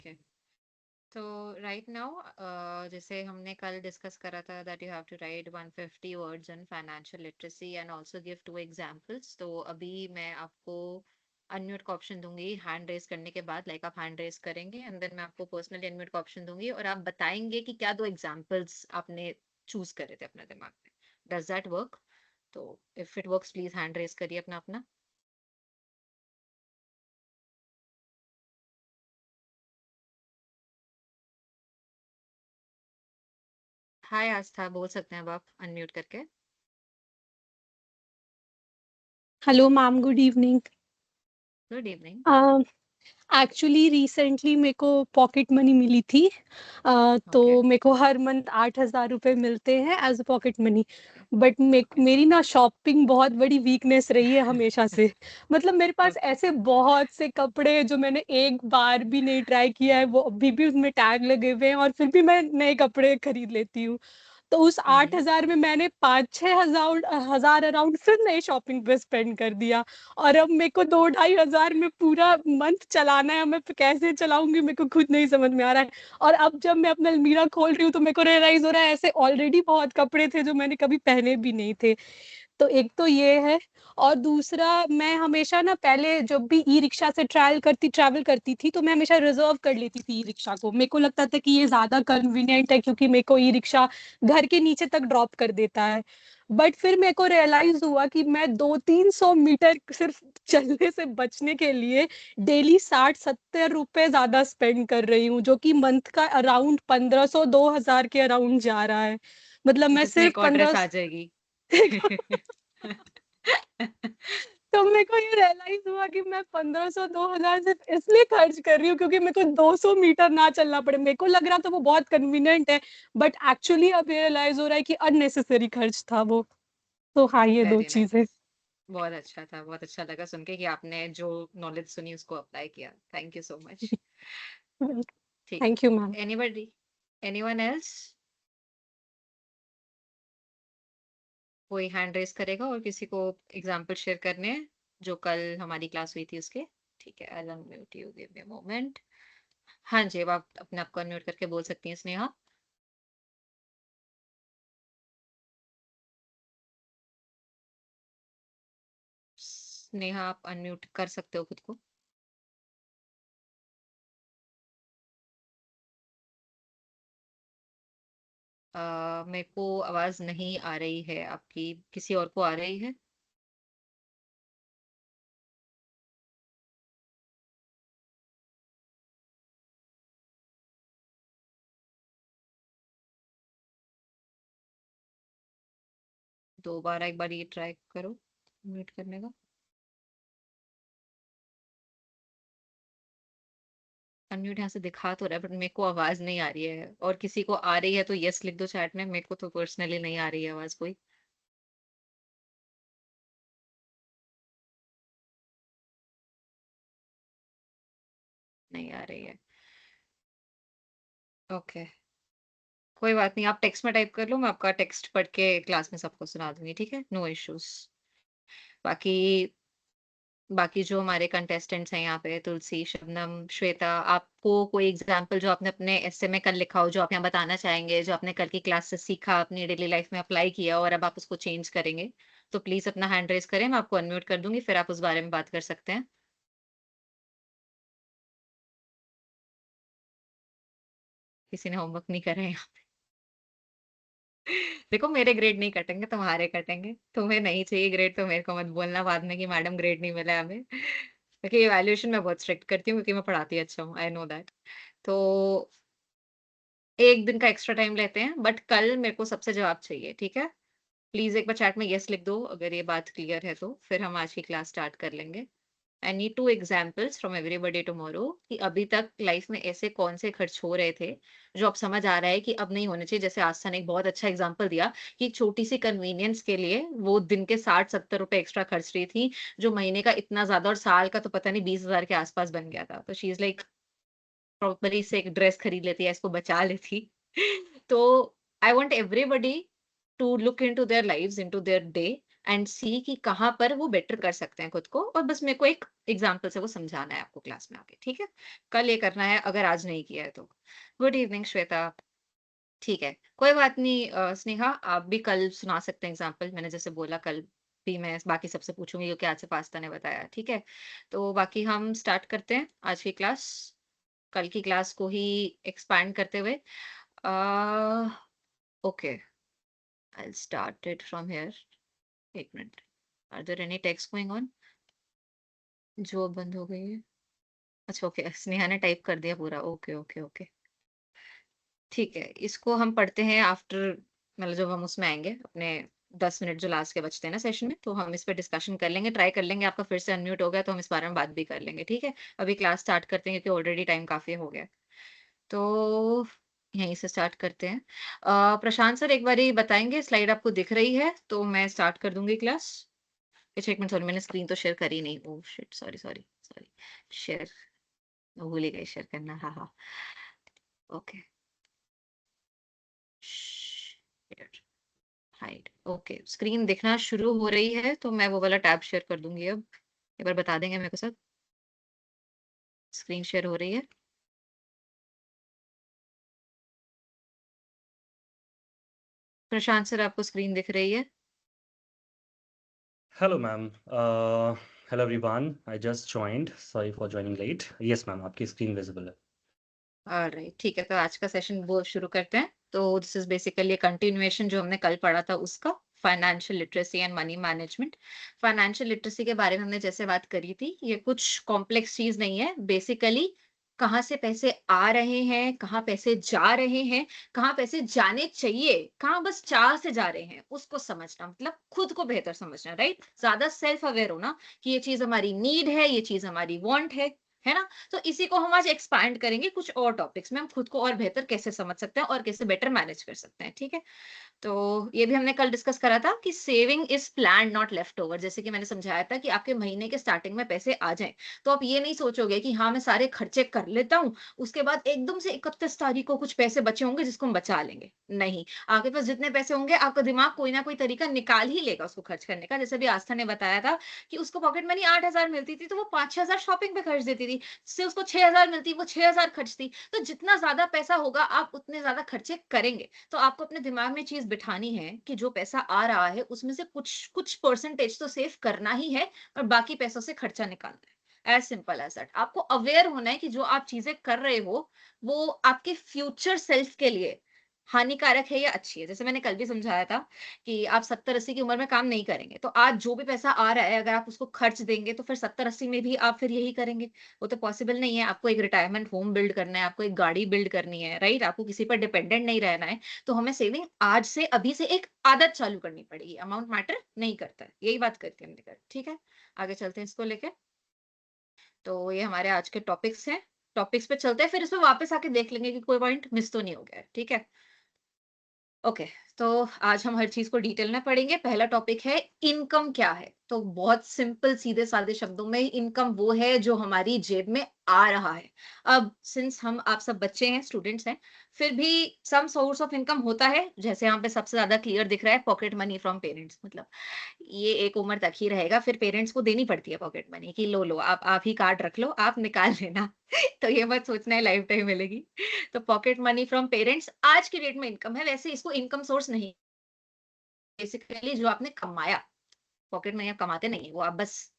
Okay. तो right now जैसे हमने कल डिस्कस करा था that you have to write 150 words on financial literacy and also give two examples. तो अभी मैं आपको अनम्यूट का ऑप्शन दूंगी हैंड रेज करने के बाद, लाइक आप हैंड रेज करेंगे एंड देन मैं आपको पर्सनली अनम्यूट का ऑप्शन दूंगी और आप बताएंगे कि क्या दो एग्जांपल्स आपने चूज करे थे अपने दिमाग में। Does that work? तो if it works please hand raise करिए अपना अपना। हाय आस्था, बोल सकते हैं अब आप अनम्यूट करके। Hello ma'am, good evening. Good evening. Actually recently मेरे को पॉकेट मनी मिली थी। ओके तो मेरे को हर मंथ 8,000 रुपये मिलते हैं as a pocket money. But okay मेरी ना शॉपिंग बहुत बड़ी वीकनेस रही है हमेशा से। मतलब मेरे पास ओके। ऐसे बहुत से कपड़े हैं जो मैंने एक बार भी नहीं ट्राई किया है, वो अभी भी उसमें टैग लगे हुए हैं और फिर भी मैं नए कपड़े खरीद लेती हूँ। तो उस 8,000 में मैंने 5-6 हजार अराउंड फिर नए शॉपिंग पे स्पेंड कर दिया। और अब मेरे को 2-2.5 हजार में पूरा मंथ चलाना है। मैं कैसे चलाऊंगी मेरे को खुद नहीं समझ में आ रहा है। और अब जब मैं अपना अलमीरा खोल रही हूँ तो मेरे को रियलाइज हो रहा है ऐसे ऑलरेडी बहुत कपड़े थे जो मैंने कभी पहने भी नहीं थे। तो एक तो ये है। और दूसरा, मैं हमेशा ना पहले जब भी ई रिक्शा से ट्रैवल करती थी तो मैं हमेशा रिजर्व कर लेती थी ई रिक्शा को। मेरे को लगता था कि ये ज्यादा कन्वीनियंट है क्योंकि मेरे को ई रिक्शा घर के नीचे तक ड्रॉप कर देता है। बट फिर मेरे को रियलाइज हुआ कि मैं 200-300 मीटर सिर्फ चलने से बचने के लिए डेली 60-70 रुपए ज्यादा स्पेंड कर रही हूँ, जो कि मंथ का अराउंड 1,500-2,000 के अराउंड जा रहा है। मतलब मैं जिसमें सिर्फ एक और ड्रेस 15। आ जाएगी। तो मेरे को ये रियलाइज हुआ कि मैं 1,500-2,000 सिर्फ इसलिए खर्च कर रही हूँ क्योंकि मेरे को 200 मीटर ना चलना पड़े। मेरे को लग रहा था वो बहुत कन्वीनियंट है, बट एक्चुअली अब ये रियलाइज हो रहा है कि अननेसेसरी खर्च था वो। तो हाँ, ये दो वेरी चीजें। नाइस। बहुत अच्छा था, बहुत अच्छा लगा सुन के कि आपने जो नॉलेज सुनी उसको अप्लाई किया। Thank you so much. ठीक। Thank you ma'am. Anybody, anyone else? कोई हैंड रेस करेगा और किसी को एग्जांपल शेयर करने हैं जो कल हमारी क्लास हुई थी उसके? ठीक है, I unmute you, give me a moment. हाँ जी, अब आप अपने आप को अनम्यूट करके बोल सकती हैं स्नेहा। स्नेहा, आप अनम्यूट कर सकते हो खुद को। मेरे को आवाज नहीं आ रही है आपकी, किसी और को आ रही है? दोबारा एक बार ये ट्राई करो म्यूट करने का। अनम्यूट यहाँ से दिखा तो रहा है बट मेरे को आवाज नहीं आ रही है, और किसी को आ रही है तो यस लिख दो चैट में। मेरे को तो पर्सनली नहीं आ रही है आवाज कोई। नहीं आ रही है। ओके, कोई बात नहीं, आप टेक्स्ट में टाइप कर लो, मैं आपका टेक्स्ट पढ़ के क्लास में सबको सुना दूंगी, ठीक है? No issues. बाकी बाकी जो हमारे कंटेस्टेंट्स हैं यहाँ पे, तुलसी, शबनम, श्वेता, आपको कोई एग्जाम्पल जो आपने अपने एस्से में कल लिखा हो जो आप यहाँ बताना चाहेंगे, जो आपने कल की क्लास से सीखा, अपनी डेली लाइफ में अप्लाई किया और अब आप उसको चेंज करेंगे, तो प्लीज अपना हैंड रेज करें, मैं आपको अनम्यूट कर दूंगी, फिर आप उस बारे में बात कर सकते हैं। किसी ने होमवर्क नहीं करा है? देखो, मेरे ग्रेड नहीं कटेंगे, तुम्हारे कटेंगे। तुम्हें नहीं चाहिए ग्रेड तो मेरे को मत बोलना बाद में कि मैडम ग्रेड नहीं मिला हमें, क्योंकि इवैल्यूएशन मैं बहुत स्ट्रिक्ट करती हूँ क्योंकि मैं पढ़ाती अच्छा हूँ, आई नो दैट। तो एक दिन का एक्स्ट्रा टाइम लेते हैं, बट कल मेरे को सबसे जवाब चाहिए, ठीक है? प्लीज एक बार चैट में यस लिख दो अगर ये बात क्लियर है, तो फिर हम आज की क्लास स्टार्ट कर लेंगे। I need two examples from everybody tomorrow कि अभी तक लाइफ में ऐसे कौन से खर्च हो रहे थे जो अब समझ आ रहा है कि अब नहीं होने चाहिए। जैसे आस्था ने एक बहुत अच्छा एग्जाम्पल दिया कि छोटी सी कन्वीनियंस के लिए वो दिन के 60-70 रुपए एक्स्ट्रा खर्च रही थी, जो महीने का इतना ज्यादा और साल का तो पता नहीं 20,000 के आसपास बन गया था। तो शी इज लाइक प्रॉपरली से एक ड्रेस खरीद लेती है, इसको बचा लेती। तो I want everybody to look into their life, into their day, and see कि कहाँ पर वो बेटर कर सकते हैं खुद को, और बस मेरे को एक एग्जाम्पल से वो समझाना है आपको क्लास में आके, ठीक है? कल ये करना है अगर आज नहीं किया है तो। Good evening Shweta. ठीक है, कोई बात नहीं स्नेहा, आप भी कल सुना सकते हैं एग्जाम्पल। मैंने जैसे बोला कल भी मैं बाकी सबसे पूछूंगी क्योंकि आज से पास्ता ने बताया, ठीक है? तो बाकी हम स्टार्ट करते हैं आज की क्लास, कल की क्लास को ही एक्सपैंड करते हुए। Okay, I start it from here. एक minute, are there any text going on? जो अब बंद हो गई है। अच्छा ओके, स्नेहा ने टाइप कर दिया पूरा। ओके ओके ओके, ठीक है, इसको हम पढ़ते हैं आफ्टर, मतलब जब हम उसमें आएंगे अपने 10 मिनट जो लास्ट के बचते हैं ना सेशन में, तो हम इस पे डिस्कशन कर लेंगे, ट्राई कर लेंगे। आपका फिर से अनम्यूट हो गया तो हम इस बारे में बात भी कर लेंगे, ठीक है? अभी क्लास स्टार्ट करते हैं क्योंकि ऑलरेडी टाइम काफी हो गया है। तो यहीं से स्टार्ट करते हैं। प्रशांत सर एक बार बताएंगे, स्लाइड आपको दिख रही है तो मैं स्टार्ट कर दूंगी क्लास। अच्छा एक मिनट, सॉरी मैंने स्क्रीन तो शेयर करी नहीं। Oh shit, sorry sorry sorry. Share भूल ही गई शेयर करना। हाँ हाँ, ओके, हाइड। ओके, स्क्रीन दिखना शुरू हो रही है तो मैं वो वाला टैब शेयर कर दूंगी अब। एक बार बता देंगे मेरे को सर, स्क्रीन शेयर हो रही है? प्रशांत सर आपको स्क्रीन दिख रही है? Hello, ma'am. Hello, everyone. I just joined. Sorry for joining late. Yes, ma'am. आपकी स्क्रीन विजिबल है. ऑलराइट, ठीक है, तो आज का सेशन वो शुरू करते हैं। तो दिस इज बेसिकली कंटिन्यूएशन जो हमने कल पढ़ा था उसका, financial literacy and money management. Financial literacy के बारे में हमने जैसे बात करी थी, ये कुछ कॉम्प्लेक्स चीज नहीं है। बेसिकली कहाँ से पैसे आ रहे हैं, कहाँ पैसे जा रहे हैं, कहाँ पैसे जाने चाहिए, कहाँ बस चाह से जा रहे हैं, उसको समझना, मतलब खुद को बेहतर समझना, राइट? ज्यादा सेल्फ अवेयर होना कि ये चीज हमारी नीड है, ये चीज हमारी वांट है ना? तो इसी को हम आज एक्सपैंड करेंगे कुछ और टॉपिक्स में, हम खुद को और बेहतर कैसे समझ सकते हैं और कैसे बेटर मैनेज कर सकते हैं, ठीक है? तो ये भी हमने कल डिस्कस करा था कि saving is plan not left over. जैसे कि मैंने समझाया था कि आपके महीने के स्टार्टिंग में पैसे आ जाएं तो आप ये नहीं सोचोगे कि हाँ मैं सारे खर्चे कर लेता हूँ, उसके बाद एकदम से 31 तारीख को कुछ पैसे बचे होंगे जिसको हम बचा लेंगे। नहीं, आपके पास जितने पैसे होंगे आपका दिमाग कोई ना कोई तरीका निकाल ही लेगा उसको खर्च करने का। जैसे भी आस्था ने बताया था कि उसको पॉकेट मनी 8,000 मिलती थी तो वो 5-6,000 शॉपिंग पे खर्च देती थी, जिससे उसको 6,000 मिलती वो 6,000 खर्चती। तो जितना ज्यादा पैसा होगा आप उतने ज्यादा खर्चे करेंगे। तो आपको अपने दिमाग में चीज बिठानी है कि जो पैसा आ रहा है उसमें से कुछ कुछ परसेंटेज तो सेव करना ही है और बाकी पैसों से खर्चा निकालना है। As simple as that. आपको अवेयर होना है कि जो आप चीजें कर रहे हो वो आपके फ्यूचर सेल्फ के लिए हानिकारक है या अच्छी है। जैसे मैंने कल भी समझाया था कि आप 70-80 की उम्र में काम नहीं करेंगे तो आज जो भी पैसा आ रहा है अगर आप उसको खर्च देंगे तो फिर 70-80 में भी आप फिर यही करेंगे। वो तो पॉसिबल नहीं है। आपको एक रिटायरमेंट होम बिल्ड करना है, आपको एक गाड़ी बिल्ड करनी है, राइट? आपको किसी पर डिपेंडेंट नहीं रहना है। तो हमें सेविंग आज से अभी से एक आदत चालू करनी पड़ेगी। अमाउंट मैटर नहीं करता है, यही बात करके हमने कर, ठीक है? आगे चलते हैं इसको लेके। तो ये हमारे आज के टॉपिक्स हैं, टॉपिक्स पे चलते हैं, फिर इसमें वापस आके देख लेंगे कि कोई पॉइंट मिस तो नहीं हो गया है, ठीक है? ओके, तो आज हम हर चीज को डिटेल में पढ़ेंगे। पहला टॉपिक है इनकम क्या है। तो बहुत सिंपल सीधे साधे शब्दों में इनकम वो है जो हमारी जेब में आ रहा है। अब सिंस हम आप सब बच्चे हैं, स्टूडेंट्स हैं, फिर भी सम सोर्स ऑफ इनकम होता है। जैसे यहाँ पे सबसे ज्यादा क्लियर दिख रहा है पॉकेट मनी फ्रॉम पेरेंट्स। मतलब ये एक उम्र तक ही रहेगा, फिर पेरेंट्स को देनी पड़ती है पॉकेट मनी कि लो लो आप ही कार्ड रख लो, आप निकाल लेना। तो ये मत सोचना है लाइफ टाइम मिलेगी। तो पॉकेट मनी फ्रॉम पेरेंट्स आज की डेट में इनकम है। वैसे इसको इनकम सोर्स नहीं, बेसिकली जो आपने कमाया, पॉकेट मनी आप कमाते नहीं है, वो आप बस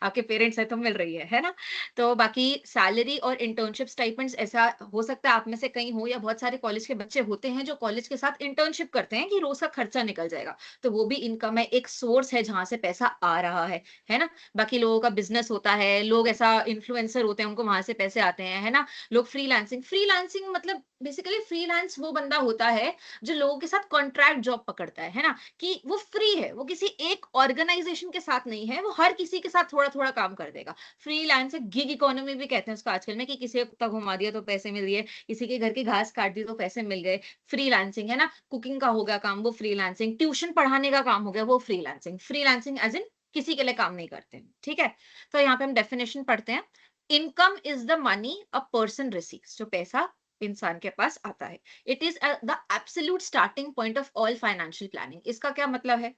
आपके पेरेंट्स है तो मिल रही है ना? तो बाकी सैलरी और इंटर्नशिप स्टाइपेंड्स ऐसा हो सकता है आप में से कहीं हो या बहुत सारे कॉलेज के बच्चे होते हैं जो कॉलेज के साथ इंटर्नशिप करते हैं कि रोज का खर्चा निकल जाएगा। तो वो भी इनकम है, एक सोर्स है जहां से पैसा आ रहा है ना? बाकी लोगों का बिजनेस होता है, लोग ऐसा इन्फ्लुएंसर होते हैं, उनको वहां से पैसे आते हैं, है ना? लोग फ्रीलांसिंग, फ्रीलांसिंग मतलब बेसिकली फ्रीलांस वो बंदा होता है जो लोगों के साथ कॉन्ट्रैक्ट जॉब पकड़ता है ना? कि वो फ्री है, वो किसी एक ऑर्गेनाइजेशन के साथ नहीं है, वो हर किसी के साथ थोड़ा-थोड़ा काम कर देगा। फ्रीलांसर, गिग इकोनॉमी भी कहते हैं उसको आजकल में, कि किसी को कुत्ता घुमा दिया तो पैसे मिल दिए, किसी के घर की घास काट दी तो पैसे मिल गए। फ्रीलांसिंग है ना? कुकिंग का हो गया काम, वो फ्रीलांसिंग। ट्यूशन पढ़ाने का काम हो गया, वो फ्रीलांसिंग। फ्रीलांसिंग एज़ इन किसी के लिए काम नहीं करते हैं, ठीक है? तो यहाँ पे हम डेफिनिशन पढ़ते हैं। Income is the money a person receives, जो पैसा इंसान के पास आता है। It is the absolute starting point of all financial planning. इसका क्या मतलब है?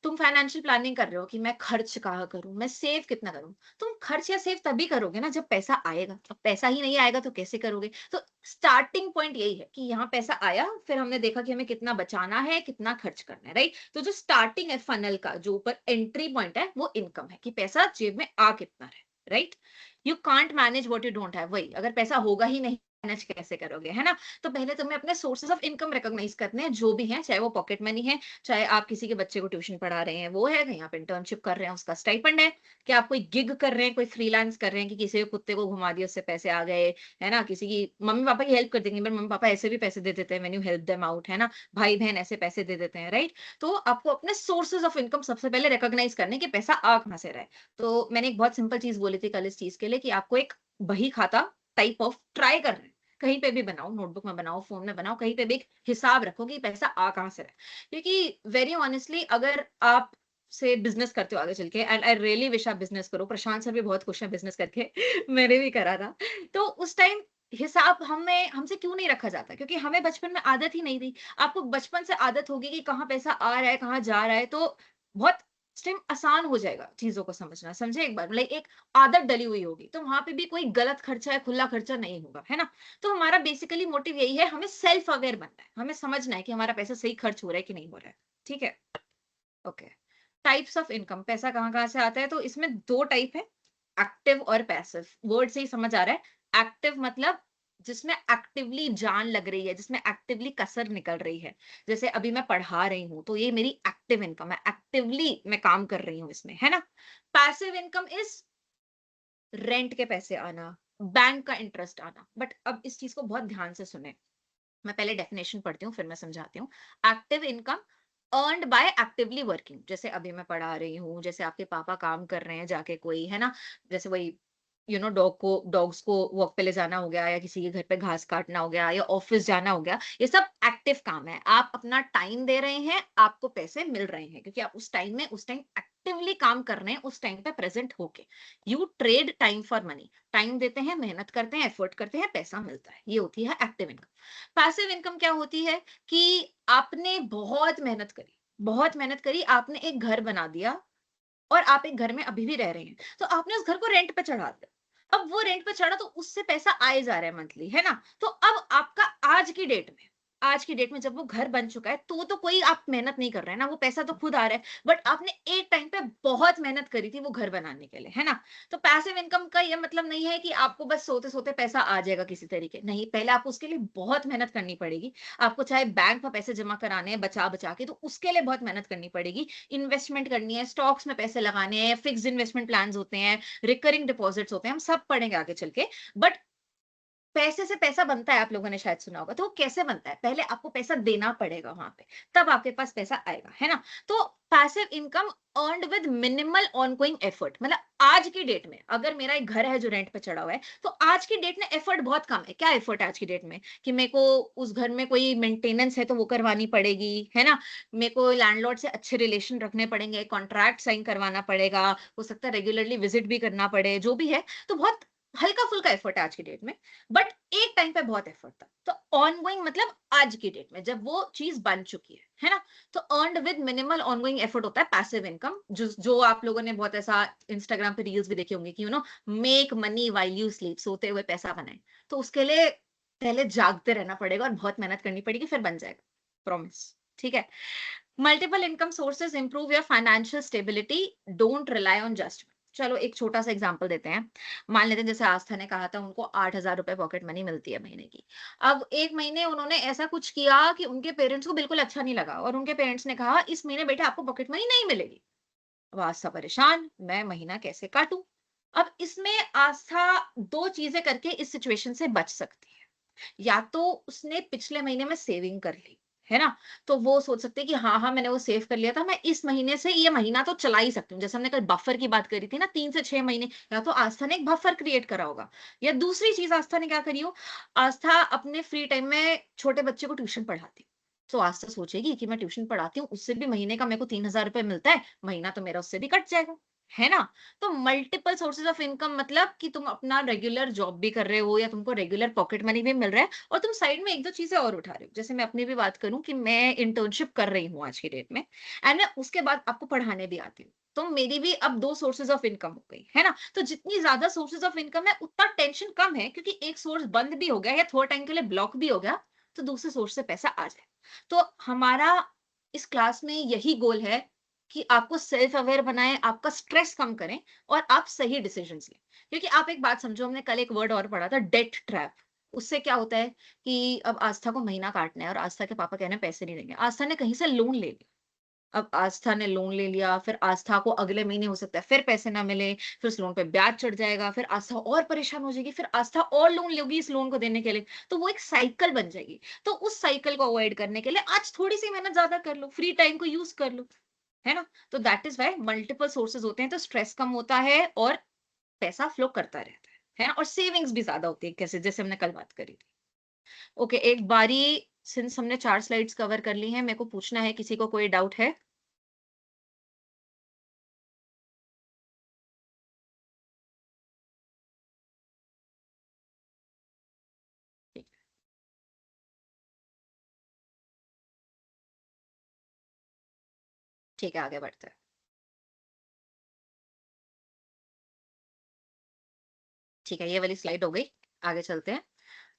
तुम फाइनेंशियल प्लानिंग कर रहे हो कि मैं खर्च कहाँ करूं, मैं सेव कितना करूं। तुम खर्च या सेव तभी करोगे ना जब पैसा आएगा। अब पैसा ही नहीं आएगा तो कैसे करोगे। तो स्टार्टिंग पॉइंट यही है कि यहाँ पैसा आया, फिर हमने देखा कि हमें कितना बचाना है, कितना खर्च करना है, राइट। तो जो स्टार्टिंग है फनल का, जो ऊपर एंट्री पॉइंट है, वो इनकम है कि पैसा जेब में आ कितना है, right. You can't manage what you don't have. वही, अगर पैसा होगा ही नहीं, मैनेज कैसे करोगे, है ना। तो पहले तुम्हें अपने सोर्सेज ऑफ इनकम रिकॉग्नाइज करने हैं, जो भी है, चाहे वो पॉकेट मनी है, चाहे आप किसी के बच्चे को ट्यूशन पढ़ा रहे हैं वो है, कहीं आप इंटर्नशिप कर रहे हैं उसका स्टाइपेंड है, कि आप कोई गिग कर रहे हैं, कोई फ्रीलांस कर रहे हैं कि किसी के कुत्ते को घुमा दिया उससे पैसे आ गए, है ना। किसी की मम्मी पापा की हेल्प कर देंगे, बट मम्मी पापा ऐसे भी पैसे दे देते हैं when you help them out, है ना। भाई बहन ऐसे पैसे दे देते हैं, राइट। तो आपको अपने सोर्सेज ऑफ इनकम सबसे पहले रिकॉग्नाइज करने कि पैसा आ कहां से रहा है। तो मैंने एक बहुत सिंपल चीज बोली थी कल इस चीज के लिए, कि आपको एक बही खाता टाइप ऑफ ट्राई कर रहे हैं, कहीं पे भी बनाओ, नोटबुक में बनाओ, फोन में बनाओ, कहीं पे भी एक हिसाब रखो कि पैसा आ कहां से रहा है। क्योंकि वेरी ऑनेस्टली अगर आप से बिजनेस करते हो आगे चल के, एंड आई रियली विश आप बिजनेस करो, प्रशांत सर भी बहुत खुश है बिजनेस करके मैंने भी करा था। तो उस टाइम हिसाब हमें हमसे क्यों नहीं रखा जाता, क्योंकि हमें बचपन में आदत ही नहीं थी। आपको बचपन से आदत होगी कि कहाँ पैसा आ रहा है, कहाँ जा रहा है, तो बहुत उस टाइम आसान हो जाएगा चीजों को समझना। समझे एक बार, मतलब एक आदत डली हुई होगी, तो वहां पे भी कोई गलत खर्चा या खुला खर्चा नहीं होगा, है ना। तो हमारा बेसिकली मोटिव यही है, हमें सेल्फ अवेयर बनना है, हमें समझना है कि हमारा पैसा सही खर्च हो रहा है कि नहीं हो रहा है, ठीक है। ओके, टाइप्स ऑफ इनकम, पैसा कहाँ कहाँ से आता है, तो इसमें दो टाइप है, एक्टिव और पैसिव। वर्ड से ही समझ आ रहा है। एक्टिव मतलब जिसमें एक्टिवली जान लग रही है, जिसमें एक्टिवली कसर निकल रही है। जैसे अभी मैं पढ़ा रही हूँ तो ये मेरी एक्टिव इनकम है, एक्टिवली मैं काम कर रही हूँ इसमें, है ना। पैसिव इनकम इज रेंट के पैसे आना, बैंक का इंटरेस्ट आना। बट अब इस चीज को बहुत ध्यान से सुने, मैं पहले डेफिनेशन पढ़ती हूँ फिर मैं समझाती हूँ। Active income earned by actively working, जैसे अभी मैं पढ़ा रही हूँ, जैसे आपके पापा काम कर रहे हैं जाके कोई, है ना। जैसे वही डॉग्स को वॉक पे ले जाना हो गया, या किसी के घर पे घास काटना हो गया, या ऑफिस जाना हो गया, ये सब एक्टिव काम है। आप अपना टाइम दे रहे हैं, आपको पैसे मिल रहे हैं, क्योंकि आप उस टाइम में उस टाइम एक्टिवली काम कर रहे हैं, उस टाइम पे प्रेजेंट होके। You trade time for money, time देते हैं, मेहनत करते हैं, एफर्ट करते हैं, पैसा मिलता है, ये होती है एक्टिव इनकम। पैसिव इनकम क्या होती है कि आपने बहुत मेहनत करी, आपने एक घर बना दिया, और आप एक घर में अभी भी रह रहे हैं, तो आपने उस घर को रेंट पे चढ़ा दिया। अब वो रेंट पे चढ़ा तो उससे पैसा आए जा रहा है मंथली, है ना। तो अब आपका आज की डेट में जब वो घर बन चुका है, तो कोई आप मेहनत नहीं कर रहे हैं ना, वो पैसा तो खुद आ रहा है। बट आपने एक टाइम पे बहुत मेहनत करी थी वो घर बनाने के लिए, है ना। तो पैसिव इनकम का ये मतलब नहीं है कि आपको बस सोते सोते पैसा आ जाएगा किसी तरीके, नहीं, पहले आपको उसके लिए बहुत मेहनत करनी पड़ेगी। आपको चाहे बैंक में पैसे जमा कराने हैं बचा बचा के, तो उसके लिए बहुत मेहनत करनी पड़ेगी। इन्वेस्टमेंट करनी है, स्टॉक्स में पैसे लगाने हैं, फिक्स्ड इन्वेस्टमेंट प्लान्स होते हैं, रिकरिंग डिपॉजिट्स होते हैं, हम सब पढ़ेंगे आगे चल के। बट पैसे से पैसा बनता है, आप लोगों ने शायद सुना होगा। तो वो कैसे बनता है, पहले आपको पैसा देना पड़ेगा वहां पे, तब आपके पास पैसा आएगा, है ना। तो passive income earned with minimal ongoing effort, मतलब आज की डेट में अगर मेरा एक घर है जो रेंट पे चढ़ा हुआ है, तो आज की डेट में एफर्ट बहुत कम है। क्या एफर्ट है आज की डेट में, कि मेरे को उस घर में कोई मेंटेनेंस है तो वो करवानी पड़ेगी, है ना। मेरे को लैंडलॉर्ड से अच्छे रिलेशन रखने पड़ेंगे, कॉन्ट्रैक्ट साइन करवाना पड़ेगा, हो सकता है रेगुलरली विजिट भी करना पड़े, जो भी है। तो बहुत हल्का फुल्का एफर्ट है आज की डेट में। बट एक टाइम पे बहुत एफर्ट था। तो ऑनगोइंग मतलब आज की डेट में जब वो चीज बन चुकी है ना। तो earned with minimal ongoing effort होता है पैसिव इनकम, जो आप लोगों ने बहुत ऐसा इंस्टाग्राम पे रील्स भी देखे होंगे कि make money while you sleep, सोते हुए पैसा बनाए। तो उसके लिए पहले जागते रहना पड़ेगा और बहुत मेहनत करनी पड़ेगी, फिर बन जाएगा, प्रॉमिस, ठीक है। Multiple income sources improve your financial stability, don't rely on just. चलो एक छोटा सा एग्जांपल देते हैं। मान लेते हैं जैसे आस्था ने कहा था उनको 8,000 रुपए पॉकेट मनी मिलती है महीने की। अब एक महीने उन्होंने ऐसा कुछ किया कि उनके पेरेंट्स को बिल्कुल अच्छा नहीं लगा, और उनके पेरेंट्स ने कहा इस महीने बेटे आपको पॉकेट मनी नहीं मिलेगी। अब आस्था परेशान, मैं महीना कैसे काटूं। अब इसमें आस्था दो चीजें करके इस सिचुएशन से बच सकती है। या तो उसने पिछले महीने में सेविंग कर ली, है ना। तो वो सोच सकते हैं कि हाँ हाँ मैंने वो सेव कर लिया था, मैं इस महीने से ये महीना तो चला ही सकती हूँ। जैसे हमने कल बफर की बात करी थी ना, 3 से 6 महीने। या तो आस्था ने एक बफर क्रिएट करा होगा, या दूसरी चीज आस्था ने क्या करी हो, आस्था अपने फ्री टाइम में छोटे बच्चे को ट्यूशन पढ़ाती। तो आस्था सोचेगी कि मैं ट्यूशन पढ़ाती हूँ, उससे भी महीने का मेरे को 3,000 रुपए मिलता है, महीना तो मेरा उससे भी कट जाएगा, है ना? तो मल्टीपल सोर्सेज ऑफ इनकम मतलब कि तुम अपना रेगुलर जॉब भी कर रहे हो या तुमको रेगुलर पॉकेट मनी भी मिल रहा है और तुम साइड में एक दो चीजें और उठा रहे हो। जैसे मैं अपनी भी बात करूं कि मैं इंटर्नशिप कर रही हूँ आज की डेट में एंड मैं उसके बाद आपको पढ़ाने भी आती हूँ, तो मेरी भी अब दो सोर्सेज ऑफ इनकम हो गई, है ना? तो जितनी ज्यादा सोर्सेज ऑफ इनकम है उतना टेंशन कम है, क्योंकि एक सोर्स बंद भी हो गया या थोड़ा टाइम के लिए ब्लॉक भी हो गया तो दूसरे सोर्स से पैसा आ जाए। तो हमारा इस क्लास में यही गोल है कि आपको सेल्फ अवेयर बनाएं, आपका स्ट्रेस कम करें और आप सही डिसीजंस लें। क्योंकि आप एक बात समझो, हमने कल एक वर्ड और पढ़ा था, डेट ट्रैप। उससे क्या होता है कि अब आस्था को महीना काटना है और आस्था के पापा कह रहे हैं पैसे नहीं देंगे। आस्था ने कहीं से लोन ले लिया। अब आस्था ने लोन ले लिया, फिर आस्था को अगले महीने हो सकता है फिर पैसे ना मिले, फिर उस लोन पे ब्याज चढ़ जाएगा, फिर आस्था और परेशान हो जाएगी, फिर आस्था और लोन लेगी इस लोन को देने के लिए, तो वो एक साइकिल बन जाएगी। तो उस साइकिल को अवॉइड करने के लिए आज थोड़ी सी मेहनत ज्यादा कर लो, फ्री टाइम को यूज कर लो, है ना? तो that is why multiple sources होते हैं, तो स्ट्रेस कम होता है और पैसा फ्लो करता रहता है ना? और सेविंग्स भी ज्यादा होती है, कैसे जैसे हमने कल बात करी थी। ओके, एक बारी, सिंस हमने 4 स्लाइड्स कवर कर ली हैं, मेरे को पूछना है, किसी को कोई डाउट है? ठीक ठीक है, आगे बढ़ते हैं। ठीक है, ये वाली स्लाइड हो गई, आगे चलते हैं।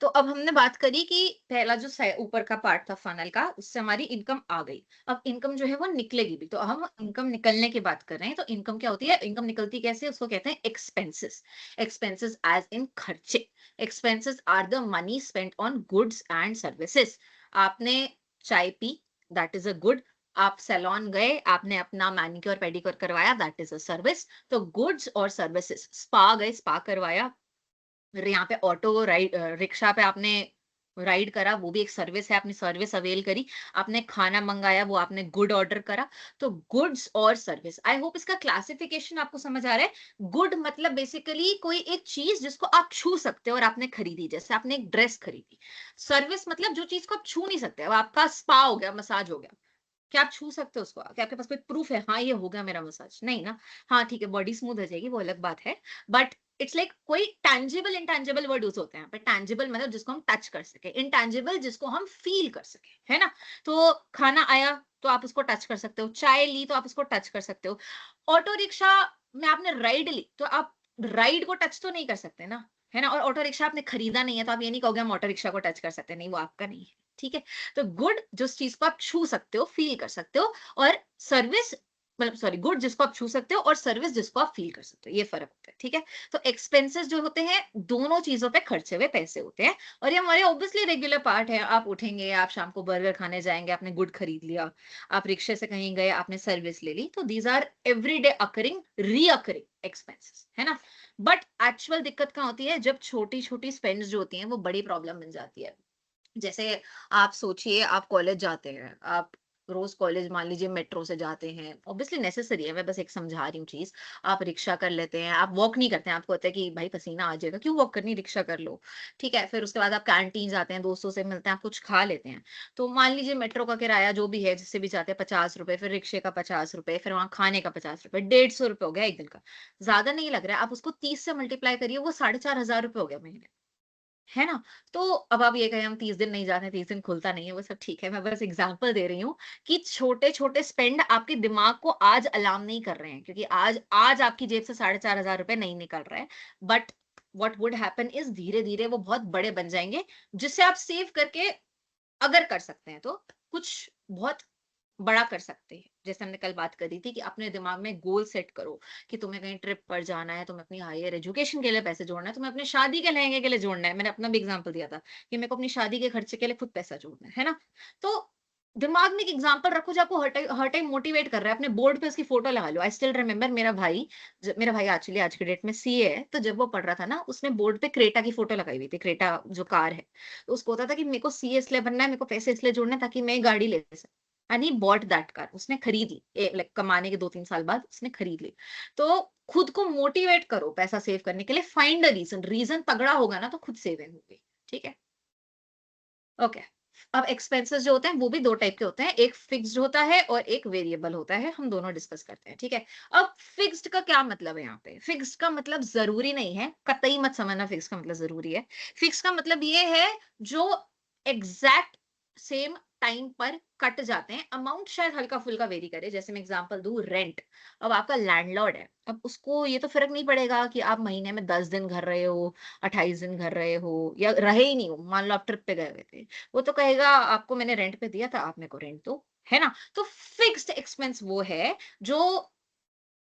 तो अब हमने बात करी कि पहला जो ऊपर का पार्ट था फनल का, उससे हमारी इनकम आ गई। अब इनकम जो है वो निकलेगी भी, तो हम इनकम निकलने की बात कर रहे हैं। तो इनकम क्या होती है, इनकम निकलती कैसे है, उसको कहते हैं एक्सपेंसेस। एक्सपेंसेस एज इन खर्चे। Expenses are the money spent on goods and services. आपने चाय पी, दैट इज अ गुड। आप सैलून गए, आपने अपना मैनिक्योर पेडिक्योर करवाया, दैट इज अ सर्विस। तो गुड्स और सर्विसेज। स्पा गए, स्पा करवाया, फिर यहाँ पे ऑटो राइड, रिक्शा पे आपने राइड करा, वो भी एक सर्विस है, आपने सर्विस अवेल करी। आपने खाना मंगाया, वो आपने गुड ऑर्डर करा। तो गुड्स और सर्विस, आई होप इसका क्लासिफिकेशन आपको समझ आ रहा है। गुड मतलब बेसिकली कोई एक चीज जिसको आप छू सकते हो और आपने खरीदी, जैसे आपने एक ड्रेस खरीदी। सर्विस मतलब जो चीज को आप छू नहीं सकते, अब आपका स्पा हो गया, मसाज हो गया, क्या आप छू सकते हो उसको? क्या आपके पास कोई प्रूफ है, हाँ ये हो गया मेरा मसाज? नहीं ना। हाँ ठीक है, बॉडी स्मूथ हो जाएगी, वो अलग बात है, बट इट्स लाइक कोई टैंजिबल इंटैंजिबल वर्ड यूज होते हैं। टैंजिबल मतलब जिसको हम टच कर सके, इंटैंजिबल जिसको हम फील कर सके, है ना? तो खाना आया तो आप उसको टच कर सकते हो, चाय ली तो आप उसको टच कर सकते हो। ऑटो रिक्शा में आपने राइड ली तो आप राइड को टच तो नहीं कर सकते ना, है ना? और ऑटो रिक्शा आपने खरीदा नहीं है तो आप ये नहीं कहोगे हम ऑटो रिक्शा को टच कर सकते हैं, नहीं वो आपका नहीं है, ठीक है? तो गुड जिस चीज को आप छू सकते हो, फील कर सकते हो, और सर्विस मतलब सॉरी, गुड जिसको आप छू सकते हो और सर्विस जिसको आप फील कर सकते हो, ये फर्क होता है, ठीक है? तो एक्सपेंसेस जो होते हैं दोनों चीजों पे खर्चे हुए पैसे होते हैं, और ये हमारे ऑब्वियसली रेगुलर पार्ट है। आप उठेंगे, आप शाम को बर्गर खाने जाएंगे, आपने गुड खरीद लिया, आप रिक्शे से कहीं गए, आपने सर्विस ले ली, तो these are everyday occurring recurring expenses, है ना? बट एक्चुअल दिक्कत क्या होती है, जब छोटी छोटी स्पेंड्स जो होती हैं वो बड़ी प्रॉब्लम बन जाती है। जैसे आप सोचिए, आप कॉलेज जाते हैं, आप रोज कॉलेज मान लीजिए मेट्रो से जाते हैं, ऑब्वियसली नेसेसरी है, मैं बस एक समझा रही हूँ चीज। आप रिक्शा कर लेते हैं, आप वॉक नहीं करते हैं, आपको होता है कि भाई पसीना आ जाएगा, क्यों वॉक करनी, रिक्शा कर लो, ठीक है? फिर उसके बाद आप कैंटीन जाते हैं, दोस्तों से मिलते हैं, आप कुछ खा लेते हैं। तो मान लीजिए मेट्रो का किराया जो भी है, जिससे भी जाते हैं 50 रुपए, फिर रिक्शे का 50 रुपए, फिर वहां खाने का 50 रुपए, 150 रुपए हो गया एक दिन का। ज्यादा नहीं लग रहा है, आप उसको 30 से मल्टीप्लाई करिए, वो 4,500 रुपए हो गया महीने, है ना? तो अब आप ये कहें हम 30 दिन नहीं जाते हैं, 30 दिन खुलता नहीं है, वो सब ठीक है। मैं बस एग्जांपल दे रही हूँ कि छोटे-छोटे स्पेंड आपके दिमाग को आज अलार्म नहीं कर रहे हैं, क्योंकि आज आज आपकी जेब से 4,500 रुपए नहीं निकल रहे हैं। But what would happen is धीरे-धीरे वो बहुत बड़े बन जाएँगे, जिससे आप सेव करके अगर कर सकते हैं तो कुछ बहुत बड़ा कर सकते हैं। जैसे हमने कल बात करी थी कि अपने दिमाग में गोल सेट करो कि तुम्हें कहीं ट्रिप पर जाना है, तुम्हें अपनी हायर एजुकेशन के लिए पैसे जोड़ना है, तुम्हें अपनी शादी के लहंगे के लिए जोड़ना है। मैंने अपना भी एग्जांपल दिया था कि मेरे को अपनी शादी के खर्चे के लिए खुद पैसा जोड़ना है ना? तो दिमाग में एक एग्जांपल रखो जो आपको हर टाइम मोटिवेट कर रहा है। अपने बोर्ड पे उसकी फोटो लगा लो। आई स्टिल रिमेंबर मेरा भाई एक्चुअली आज की डेट में सीए है, तो जब वो पढ़ रहा था ना, उसने बोर्ड पे क्रेटा की फोटो लगाई हुई थी, क्रेटा जो कार है। तो उसको होता था कि मेरे को सीए इसलिए बनना है, मेरे को पैसे इसलिए जोड़ना है ताकि मैं गाड़ी ले सकूं। And he bought that car, उसने खरीद ली, लाइक कमाने के 2-3 साल बाद उसने खरीद ली। तो खुद को मोटिवेट करो पैसा सेव करने के लिए, फाइंड अ रीजन, रीजन तगड़ा होगा ना तो खुद सेविंग होगी, ठीक है? ओके, अब एक्सपेंसेस जो होते हैं वो भी दो टाइप के होते हैं, एक फिक्स्ड होता है और एक वेरिएबल होता है, हम दोनों डिस्कस करते हैं, ठीक है। अब फिक्स्ड का क्या मतलब है यहाँ पे? फिक्स्ड का मतलब जरूरी नहीं है, कतई मत समझना फिक्स का मतलब जरूरी है। फिक्स का मतलब ये है जो एग्जैक्ट सेम टाइम पर कट जाते हैं, अमाउंट शायद हल्का फुल्का वेरी करे। जैसे मैं एग्जांपल दूं, रेंट। अब आपका लैंडलॉर्ड है, अब उसको ये तो फर्क नहीं पड़ेगा कि आप महीने में 10 दिन घर रहे हो, 28 दिन घर रहे हो, या रहे ही नहीं हो, मान लो आप ट्रिप पे गए हुए थे, वो तो कहेगा आपको मैंने रेंट पे दिया था, आप मेरे को रेंट दो, है ना। तो फिक्स्ड एक्सपेंस वो है जो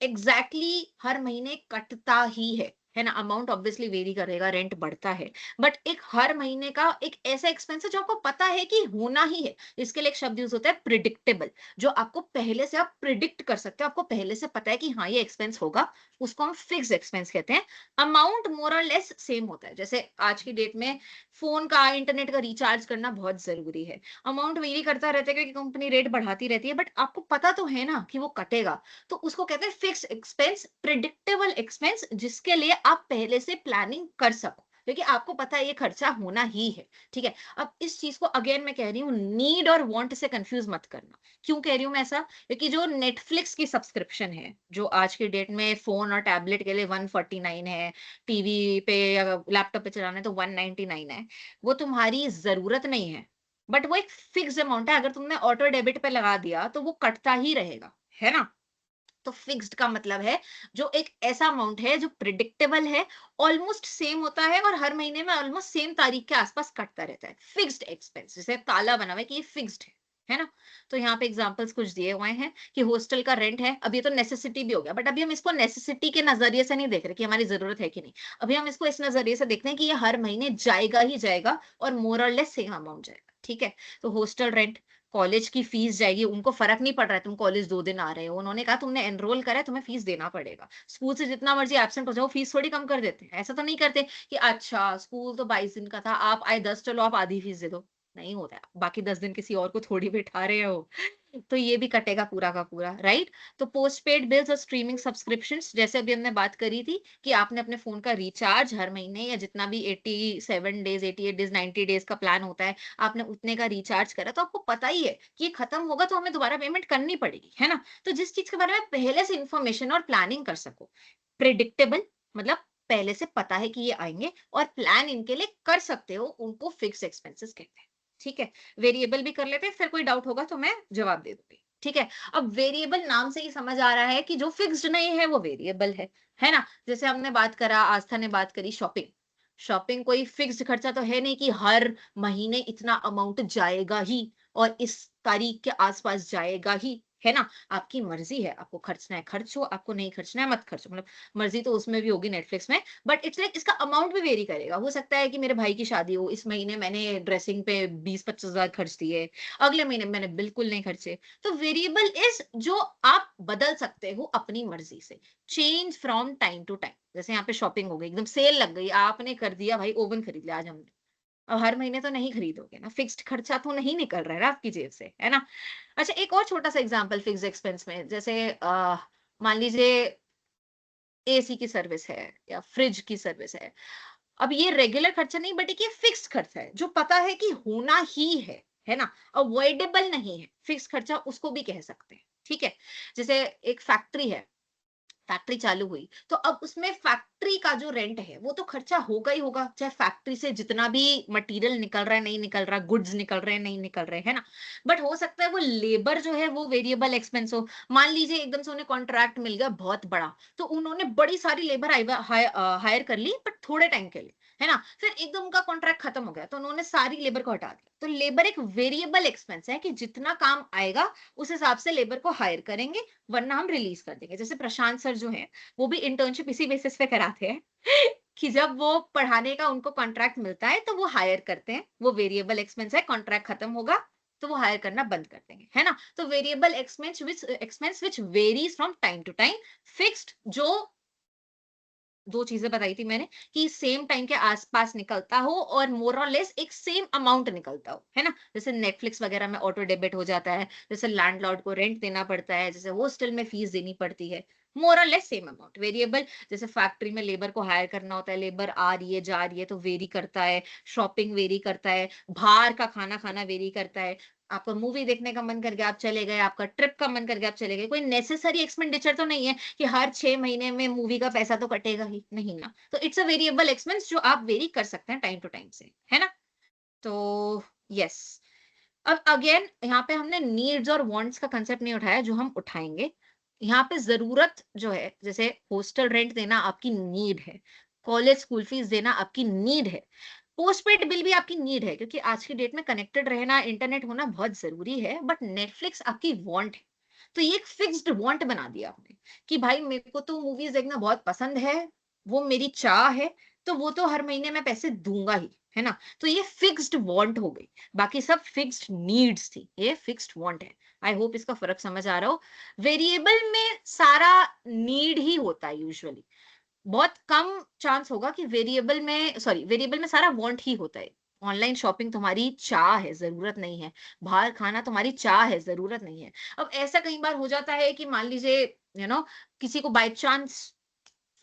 हर महीने कटता ही है ना। अमाउंट ऑब्वियसली वेरी करेगा, रेंट बढ़ता है, बट एक हर महीने का एक ऐसा एक्सपेंस है जो आपको पता है कि होना ही है। इसके लिए एक शब्द यूज होता है प्रिडिक्टेबल, जो आपको पहले से आप प्रिडिक्ट कर सकते हो, आपको पहले से पता है कि हाँ ये एक्सपेंस होगा, उसको हम फिक्स एक्सपेंस कहते हैं। अमाउंट मोर और लेस सेम होता है, जैसे आज की डेट में फोन का, इंटरनेट का रिचार्ज करना बहुत जरूरी है। अमाउंट वेरी करता रहता है क्योंकि कंपनी रेट बढ़ाती रहती है, बट आपको पता तो है ना कि वो कटेगा, तो उसको कहते हैं फिक्स एक्सपेंस, प्रिडिक्टेबल एक्सपेंस, जिसके लिए आप पहले से प्लानिंग कर सको क्योंकि आपको पता है ये खर्चा होना ही है, ठीक है। अब इस चीज को अगेन मैं कह रही हूँ, नीड और वांट से कंफ्यूज मत करना। क्यों कह रही हूँ मैं ऐसा? क्योंकि जो नेटफ्लिक्स की सब्सक्रिप्शन है, जो आज की डेट में फोन और टैबलेट के लिए 149 है, टीवी पे या लैपटॉप पे चलाना है तो 199 है, वो तुम्हारी जरूरत नहीं है, बट वो एक फिक्स अमाउंट है। अगर तुमने ऑटो डेबिट पे लगा दिया तो वो कटता ही रहेगा, है ना। तो फिक्स्ड का मतलब है जो एक ऐसा अमाउंट है जो प्रिडिक्टेबल है, ऑलमोस्ट सेम होता है और हर महीने में ऑलमोस्ट सेम तारीख के आसपास कटता रहता है। फिक्स्ड एक्सपेंस, जैसे ताला बना हुआ है कि ये फिक्स्ड है ना। तो यहाँ पे एग्जांपल्स कुछ दिए हुए हैं कि हॉस्टल का रेंट है, अब ये तो नेसेसिटी भी हो गया, बट अभी हम इसको नेसेसिटी के नजरिए से नहीं देख रहे कि हमारी जरूरत है कि नहीं, अभी हम इसको इस नजरिए से देखते हैं कि ये हर महीने जाएगा ही जाएगा और मोर और लेस सेम अमाउंट जाएगा, ठीक है। तो हॉस्टल रेंट, कॉलेज की फीस जाएगी, उनको फर्क नहीं पड़ रहा है तुम कॉलेज 2 दिन आ रहे हो, उन्होंने कहा तुमने एनरोल करा है तुम्हें फीस देना पड़ेगा। स्कूल से जितना मर्जी एब्सेंट हो जाओ, फीस थोड़ी कम कर देते हैं, ऐसा तो नहीं करते कि अच्छा स्कूल तो 22 दिन का था, आप आए 10, चलो आप आधी फीस दे दो। नहीं होता है, बाकी 10 दिन किसी और को थोड़ी बैठा रहे हो, तो ये भी कटेगा पूरा का पूरा, राइट। तो पोस्ट पेड बिल्स और स्ट्रीमिंग सब्सक्रिप्शंस, जैसे अभी हमने बात करी थी कि आपने अपने फोन का रिचार्ज हर महीने या जितना भी 87 डेज, 88 डेज, 90 डेज का प्लान होता है, आपने उतने का रिचार्ज करा, तो आपको पता ही है कि ये खत्म होगा तो हमें दोबारा पेमेंट करनी पड़ेगी, है ना। तो जिस चीज के बारे में पहले से इंफॉर्मेशन और प्लानिंग कर सको, प्रिडिक्टेबल मतलब पहले से पता है कि ये आएंगे और प्लान इनके लिए कर सकते हो, उनको फिक्स एक्सपेंसेस कहते हैं, ठीक है। वेरिएबल भी कर लेते हैं, फिर कोई डाउट होगा तो मैं जवाब दे दूंगी, ठीक है। अब वेरिएबल नाम से ही समझ आ रहा है कि जो फिक्स्ड नहीं है वो वेरिएबल है ना। जैसे हमने बात करा, आस्था ने बात करी शॉपिंग, शॉपिंग कोई फिक्स्ड खर्चा तो है नहीं कि हर महीने इतना अमाउंट जाएगा ही और इस तारीख के आसपास जाएगा ही, है ना। आपकी मर्जी है, आपको खर्चना है खर्चो, आपको नहीं खर्चना है मत खर्चो, मतलब मर्जी तो उसमें भी होगी नेटफ्लिक्स में, बट इट्स लाइक इसका अमाउंट भी वेरी करेगा। हो सकता है कि मेरे भाई की शादी हो, इस महीने मैंने ड्रेसिंग पे 20-25 हजार खर्च दिए, अगले महीने मैंने बिल्कुल नहीं खर्चे। तो वेरिएबल इज जो आप बदल सकते हो अपनी मर्जी से, change from time to time. जैसे यहाँ पे शॉपिंग हो गई, एकदम सेल लग गई, आपने कर दिया भाई ओवन खरीद लिया आज हमने, अब हर महीने तो नहीं खरीदोगे ना, फिक्स्ड खर्चा तो नहीं निकल रहा है ना आपकी जेब से, है ना। अच्छा, एक और छोटा सा एग्जांपल फिक्स एक्सपेंस में, जैसे मान लीजिए एसी की सर्विस है या फ्रिज की सर्विस है। अब ये रेगुलर खर्चा नहीं, बट ये फिक्स्ड खर्चा है जो पता है कि होना ही है ना, अवॉइडेबल नहीं है, फिक्स खर्चा उसको भी कह सकते हैं, ठीक है। जैसे एक फैक्ट्री है, फैक्ट्री चालू हुई तो अब उसमें फैक्ट्री का जो रेंट है वो तो खर्चा होगा ही होगा, चाहे फैक्ट्री से जितना भी मटेरियल निकल रहा है नहीं निकल रहा, गुड्स निकल रहे हैं नहीं निकल रहे, है ना। बट हो सकता है वो लेबर जो है वो वेरिएबल एक्सपेंस हो। मान लीजिए एकदम से उन्हें कॉन्ट्रैक्ट मिल गया बहुत बड़ा, तो उन्होंने बड़ी सारी लेबर हायर कर ली बट थोड़े टाइम के लिए, है ना। फिर एकदम उनका कॉन्ट्रैक्ट खत्म हो गया तो उन्होंने सारी लेबर को हटा दिया। तो लेबर एक वेरिएबल एक्सपेंस है कि जितना काम आएगा उस हिसाब से लेबर को हायर करेंगे, वरना हम रिलीज कर देंगे। जैसे प्रशांत सर जो है वो भी इंटर्नशिप इसी बेसिस पे कराते हैं कि जब वो पढ़ाने का उनको कॉन्ट्रैक्ट मिलता है तो वो हायर करते हैं, वो वेरिएबल एक्सपेंस है, कॉन्ट्रैक्ट खत्म होगा तो वो हायर करना बंद कर देंगे, है ना। तो variable expense which varies from time to time, fixed जो दो चीजें बताई थी मैंने कि सेम टाइम के आसपास निकलता हो और मोर और लेस एक सेम अमाउंट निकलता हो, है ना। जैसे नेटफ्लिक्स वगैरह में ऑटो डेबिट हो जाता है, जैसे लैंडलॉर्ड को रेंट देना पड़ता है, जैसे हॉस्टल में फीस देनी पड़ती है, मोर और लेस सेम अमाउंट। वेरिएबल जैसे फैक्ट्री में लेबर को हायर करना होता है, लेबर आ रही है जा रही है तो वेरी करता है, शॉपिंग वेरी करता है, बाहर का खाना खाना वेरी करता है, आपका मूवी देखने का मन कर गया आप चले गए, आपका ट्रिप का मन कर गया आप चले गए, कोई नेसेसरी एक्सपेंडिचर तो नहीं है कि हर 6 महीने में मूवी का पैसा तो कटेगा ही नहीं ना। तो इट्स अ वेरिएबल एक्सपेंस जो आप वेरी कर सकते हैं टाइम टू टाइम से, है ना। तो यस, अब अगेन यहाँ पे हमने नीड्स और वांट्स का कंसेप्ट नहीं उठाया, जो हम उठाएंगे यहाँ पे जरूरत जो है, जैसे हॉस्टल रेंट देना आपकी नीड है, कॉलेज स्कूल फीस देना आपकी नीड है, पोस्टपेड बिल भी आपकी नीड है, क्योंकि आज की डेट में कनेक्टेड रहना, इंटरनेट होना बहुत जरूरी है, बट नेटफ्लिक्स आपकी वांट है। तो ये एक फिक्स्ड वांट बना दिया आपने कि भाई मेरे को तो मूवीज देखना बहुत पसंद है, वो मेरी चाह है, तो वो तो हर महीने मैं पैसे दूंगा ही, है ना। तो ये फिक्स्ड वांट हो गई, बाकी सब फिक्स्ड नीड्स थी, ये फिक्स्ड वांट है। आई होप इसका फर्क समझ आ रहा हो। वेरिएबल में सारा नीड ही होता है यूजुअली, बहुत कम चांस होगा कि वेरिएबल में सारा वांट ही होता है। ऑनलाइन शॉपिंग तुम्हारी चाह है, जरूरत नहीं है। बाहर खाना तुम्हारी चाह है, जरूरत नहीं है। अब ऐसा कई बार हो जाता है कि मान लीजिए किसी को बाय चांस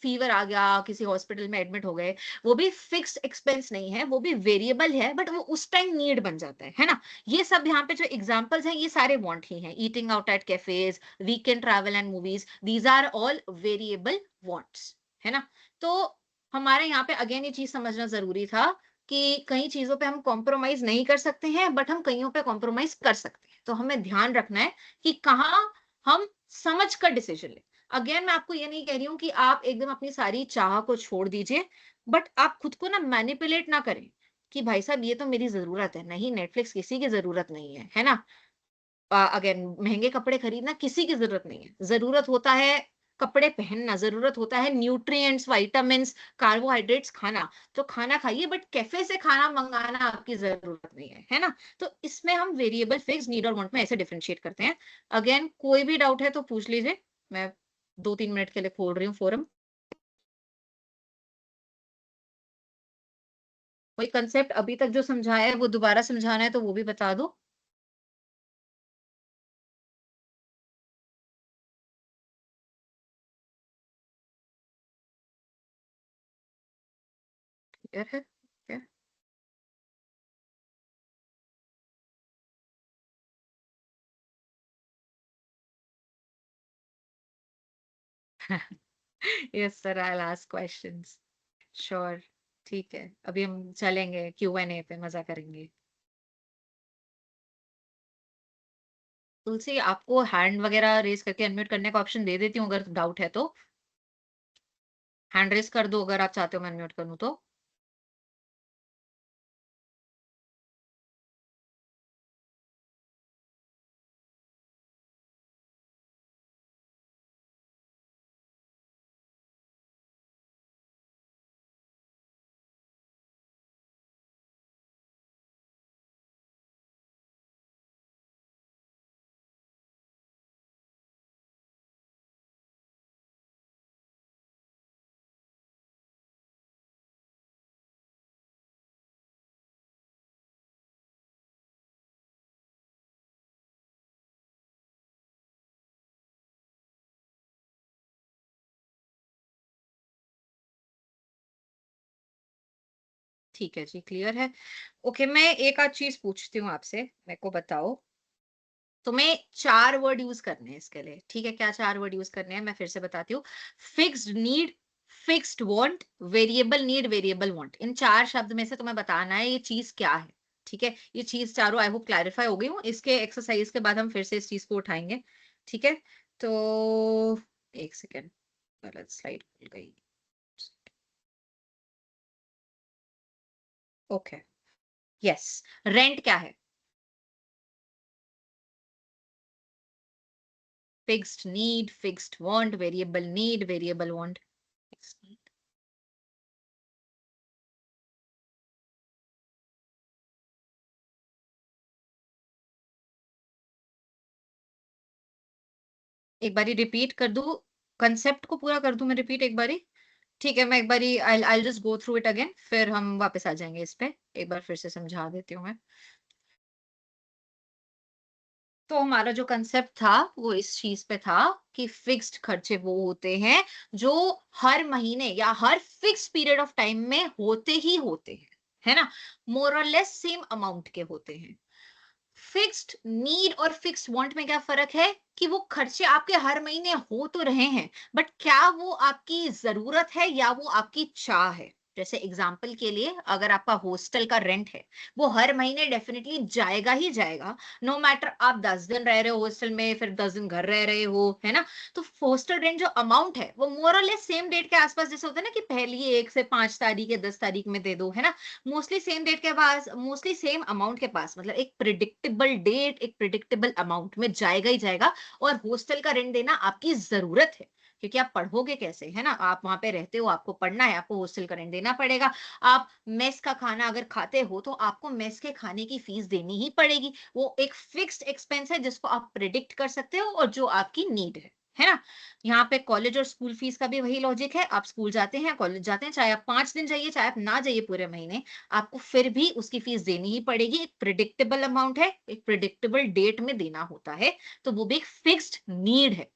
फीवर आ गया, किसी हॉस्पिटल में एडमिट हो गए, वो भी फिक्स्ड एक्सपेंस नहीं है, वो भी वेरिएबल है, बट वो उस टाइम नीड बन जाता है ना। ये सब यहाँ पे जो एग्जांपल्स हैं ये सारे वांट ही हैं। Eating out at cafes, weekend travel and movies, these are all variable wants, है ना। तो हमारे यहाँ पे अगेन ये चीज समझना जरूरी था कि कई चीजों पे हम कॉम्प्रोमाइज नहीं कर सकते हैं, बट हम कईयों पे कॉम्प्रोमाइज कर सकते हैं। तो हमें ध्यान रखना है कि कहाँ हम समझ कर डिसीजन लें। अगेन मैं आपको ये नहीं कह रही हूँ कि आप एकदम अपनी सारी चाह को छोड़ दीजिए, बट आप खुद को ना मैनिपुलेट ना करें कि भाई साहब ये तो मेरी जरूरत है। नहीं, नेटफ्लिक्स किसी की जरूरत नहीं है ना। अगेन महंगे कपड़े खरीदना किसी की जरूरत नहीं है। जरूरत होता है कपड़े पहनना, जरूरत होता है न्यूट्रिएंट्स, विटामिन्स, कार्बोहाइड्रेट्स खाना। तो खाना खाइए, बट कैफे से खाना मंगाना आपकी जरूरत नहीं है ना। तो इसमें हम वेरिएबल, फिक्स, नीड और वांट में ऐसे डिफरेंशिएट करते हैं। अगेन कोई भी डाउट है तो पूछ लीजिए, मैं 2-3 मिनट के लिए खोल रही हूँ फोरम। कोई कंसेप्ट अभी तक जो समझाया है वो दोबारा समझाना है तो वो भी बता दो। क्लियर है क्या? Yes sir, I will ask questions. Sure, ठीक है, अभी हम चलेंगे Q&A पे, मजा करेंगे। तुलसी, आपको हैंड वगैरह रेज करके अनम्यूट करने का ऑप्शन दे देती हूँ अगर डाउट है तो। हैंड रेज कर दो अगर आप चाहते हो मैं अनम्यूट करूँ तो। ठीक है जी, क्लियर है। ओके, मैं एक आध चीज पूछती हूँ आपसे, मेरे को बताओ। तुम्हें 4 वर्ड यूज करने हैं इसके लिए, ठीक है। क्या 4 वर्ड यूज करने हैं मैं फिर से बताती हूँ। Fixed need, fixed want, variable need, variable want. इन 4 शब्द में से तुम्हें बताना है ये चीज क्या है, ठीक है। ये चीज चारों आई होप क्लैरिफाई हो गई हूँ। इसके एक्सरसाइज के बाद हम फिर से इस चीज को उठाएंगे, ठीक है। तो एक सेकेंड, गलत स्लाइड खुल गई। Okay, yes. रेंट क्या है? Fixed need, fixed want, variable need, variable want. एक बारी रिपीट कर दूं, कंसेप्ट को पूरा कर दूं मैं रिपीट एक बारी। ठीक है, मैं एक बारी I just go through it again, फिर हम वापस आ जाएंगे इस पे। एक बार फिर से समझा देती हूँ मैं। तो हमारा जो कंसेप्ट था वो इस चीज पे था कि फिक्स्ड खर्चे वो होते हैं जो हर महीने या हर फिक्स पीरियड ऑफ टाइम में होते ही होते हैं, है ना, मोर और लेस सेम अमाउंट के होते हैं। फिक्स्ड नीड और फिक्स्ड वांट में क्या फर्क है कि वो खर्चे आपके हर महीने हो तो रहे हैं, बट क्या वो आपकी जरूरत है या वो आपकी चाह है। जैसे एग्जाम्पल के लिए अगर आपका हॉस्टल का रेंट है, वो हर महीने डेफिनेटली जाएगा ही जाएगा, नो मैटर आप 10 दिन रह रहे हो हॉस्टल में, फिर 10 दिन घर रह रहे हो, है ना। तो हॉस्टल रेंट जो अमाउंट है वो मोर और लेस सेम डेट के आसपास, जैसे होता है ना कि पहली 1 से 5 तारीख या 10 तारीख में दे दो, है ना, मोस्टली सेम डेट के पास, मोस्टली सेम अमाउंट के पास, मतलब एक प्रिडिक्टेबल डेट, एक प्रिडिक्टेबल अमाउंट में जाएगा ही जाएगा। और हॉस्टल का रेंट देना आपकी जरूरत है, क्योंकि आप पढ़ोगे कैसे, है ना, आप वहां पे रहते हो, आपको पढ़ना है, आपको हॉस्टल का रेंट देना पड़ेगा। आप मेस का खाना अगर खाते हो तो आपको मेस के खाने की फीस देनी ही पड़ेगी। वो एक फिक्स्ड एक्सपेंस है जिसको आप प्रिडिक्ट कर सकते हो और जो आपकी नीड है ना। यहाँ पे कॉलेज और स्कूल फीस का भी वही लॉजिक है। आप स्कूल जाते हैं, कॉलेज जाते हैं, चाहे आप 5 दिन जाइए, चाहे आप ना जाइए पूरे महीने, आपको फिर भी उसकी फीस देनी ही पड़ेगी। एक प्रिडिक्टेबल अमाउंट है, एक प्रिडिक्टेबल डेट में देना होता है, तो वो भी एक फिक्स्ड नीड है।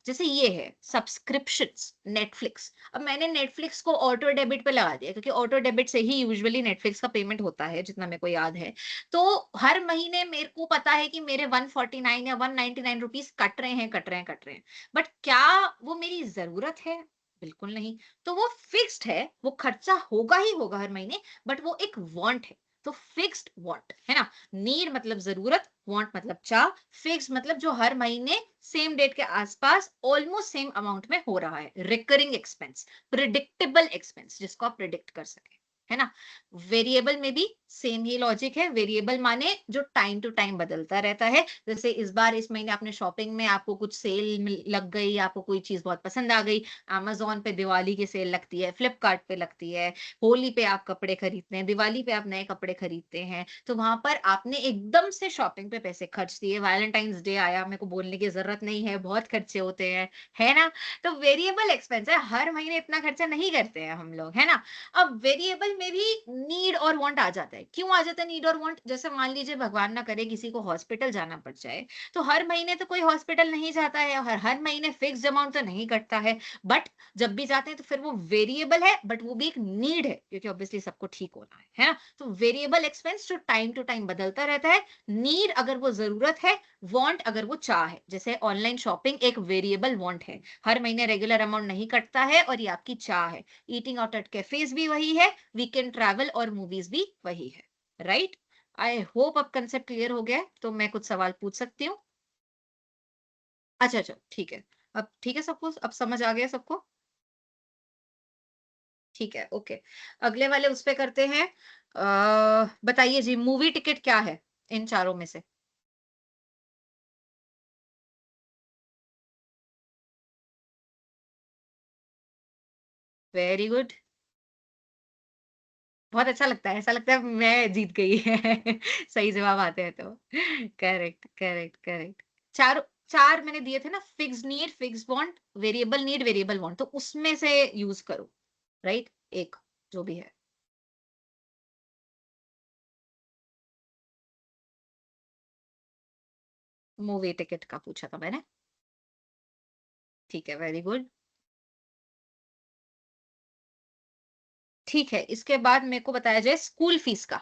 जैसे ये है सब्सक्रिप्शंस, नेटफ्लिक्स। अब मैंने नेटफ्लिक्स को ऑटो डेबिट पे लगा दिया, क्योंकि ऑटो डेबिट से ही यूजुअली नेटफ्लिक्स का पेमेंट होता है, जितना मेरे को याद है। तो हर महीने मेरे को पता है कि मेरे 149 या 199 रुपीस कट रहे हैं, कट रहे हैं, कट रहे हैं। बट क्या वो मेरी जरूरत है? बिल्कुल नहीं। तो वो फिक्स्ड है, वो खर्चा होगा ही होगा हर महीने, बट वो एक वांट है। तो फिक्स्ड वांट है ना। नीड मतलब जरूरत, वांट मतलब चाह, फिक्स मतलब जो हर महीने सेम डेट के आसपास ऑलमोस्ट सेम अमाउंट में हो रहा है, रिकरिंग एक्सपेंस, प्रिडिक्टेबल एक्सपेंस जिसको आप प्रिडिक्ट कर सके, है ना। वेरिएबल में भी सेम ही लॉजिक है। वेरिएबल माने जो टाइम टू टाइम बदलता रहता है। जैसे इस बार इस महीने आपने शॉपिंग में आपको कुछ सेल लग गई, आपको कोई चीज बहुत पसंद आ गई, अमेजोन पे दिवाली की सेल लगती है, फ्लिपकार्ट पे लगती है, होली पे आप कपड़े खरीदते हैं, दिवाली पे आप नए कपड़े खरीदते हैं, तो वहां पर आपने एकदम से शॉपिंग पे पैसे खर्च दिए। वैलेंटाइंस डे आया, मेरे को बोलने की जरूरत नहीं है, बहुत खर्चे होते हैं, है ना। तो वेरिएबल एक्सपेंस है, हर महीने इतना खर्चा नहीं करते हैं हम लोग, है ना। अब वेरिएबल में भी नीड और वांट आ जाता है। क्यों आ जाता है नीड और वांट? जैसे मान लीजिए भगवान ना करे किसी को हॉस्पिटल जाना पड़ जाए, तो हर महीने तो कोई हॉस्पिटल नहीं जाता है, हर हर महीने फिक्स अमाउंट तो नहीं कटता है। बट जब भी जाते हैं तो फिर वो वेरिएबल है, बट वो भी एक नीड है, क्योंकि ऑब्वियसली सबको ठीक होना है ना। तो वेरिएबल एक्सपेंस जो टाइम टू टाइम बदलता रहता है। नीड अगर वो जरूरत है, वांट अगर वो चाह है। जैसे ऑनलाइन शॉपिंग एक वेरिएबल वांट है, हर महीने रेगुलर अमाउंट नहीं कटता है और ये आपकी चाह है। ईटिंग आउट एट कैफेज भी वही है, वीकेंड ट्रैवल और मूवीज भी वही है, राइट। आई होप अब कंसेप्ट क्लियर हो गया है, तो मैं कुछ सवाल पूछ सकती हूँ। अच्छा अच्छा, ठीक है। अब ठीक है सबको, अब समझ आ गया सबको? ठीक है, ओके। अगले वाले उस पे करते हैं। बताइए जी, मूवी टिकट क्या है इन चारों में से? Very good. बहुत अच्छा लगता है, ऐसा लगता है मैं जीत गई सही जवाब आते हैं तो। Correct correct correct. चार, चार मैंने दिए थे ना, fix need, fix want, variable need, variable want, तो उसमें से यूज करो, राइट, एक जो भी है। मूवी टिकट का पूछा था मैंने। ठीक है, वेरी गुड। ठीक है, इसके बाद मेरे को बताया जाए स्कूल फीस का।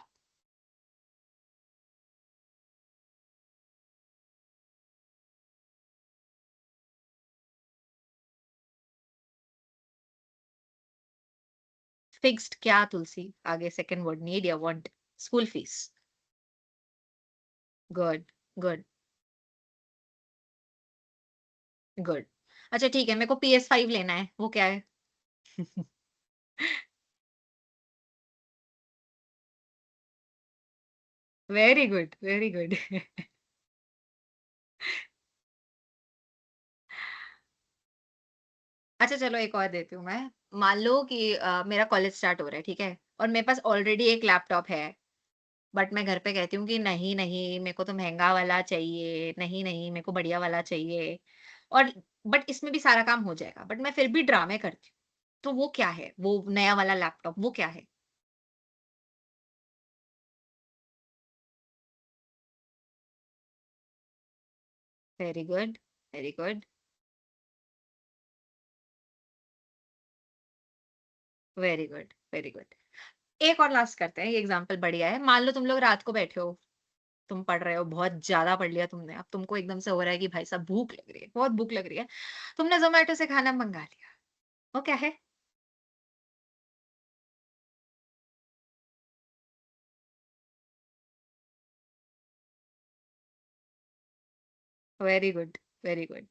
फिक्स्ड क्या तुलसी? आगे सेकंड वर्ड नीड या want? School fees. Good good good. अच्छा ठीक है, मेरे को PS5 लेना है, वो क्या है? Very good very good. अच्छा चलो एक और देती हूँ मैं। मान लो कि मेरा कॉलेज स्टार्ट हो रहा है, ठीक है, और मेरे पास ऑलरेडी एक लैपटॉप है, बट मैं घर पे कहती हूँ कि नहीं नहीं मेरे को तो महंगा वाला चाहिए, नहीं नहीं मेरे को बढ़िया वाला चाहिए, और बट इसमें भी सारा काम हो जाएगा, बट मैं फिर भी ड्रामे करती हूँ। तो वो क्या है, वो नया वाला लैपटॉप वो क्या है? Very good, very good, very good, very good. एक और लास्ट करते हैं, ये एग्जांपल बढ़िया है। मान लो तुम लोग रात को बैठे हो, तुम पढ़ रहे हो, बहुत ज़्यादा पढ़ लिया तुमने, अब तुमको एकदम से हो रहा है कि भाई साहब भूख लग रही है, बहुत भूख लग रही है। तुमने ज़ोमैटो से खाना मँगा लिया, वो क्या है? Very good, very good.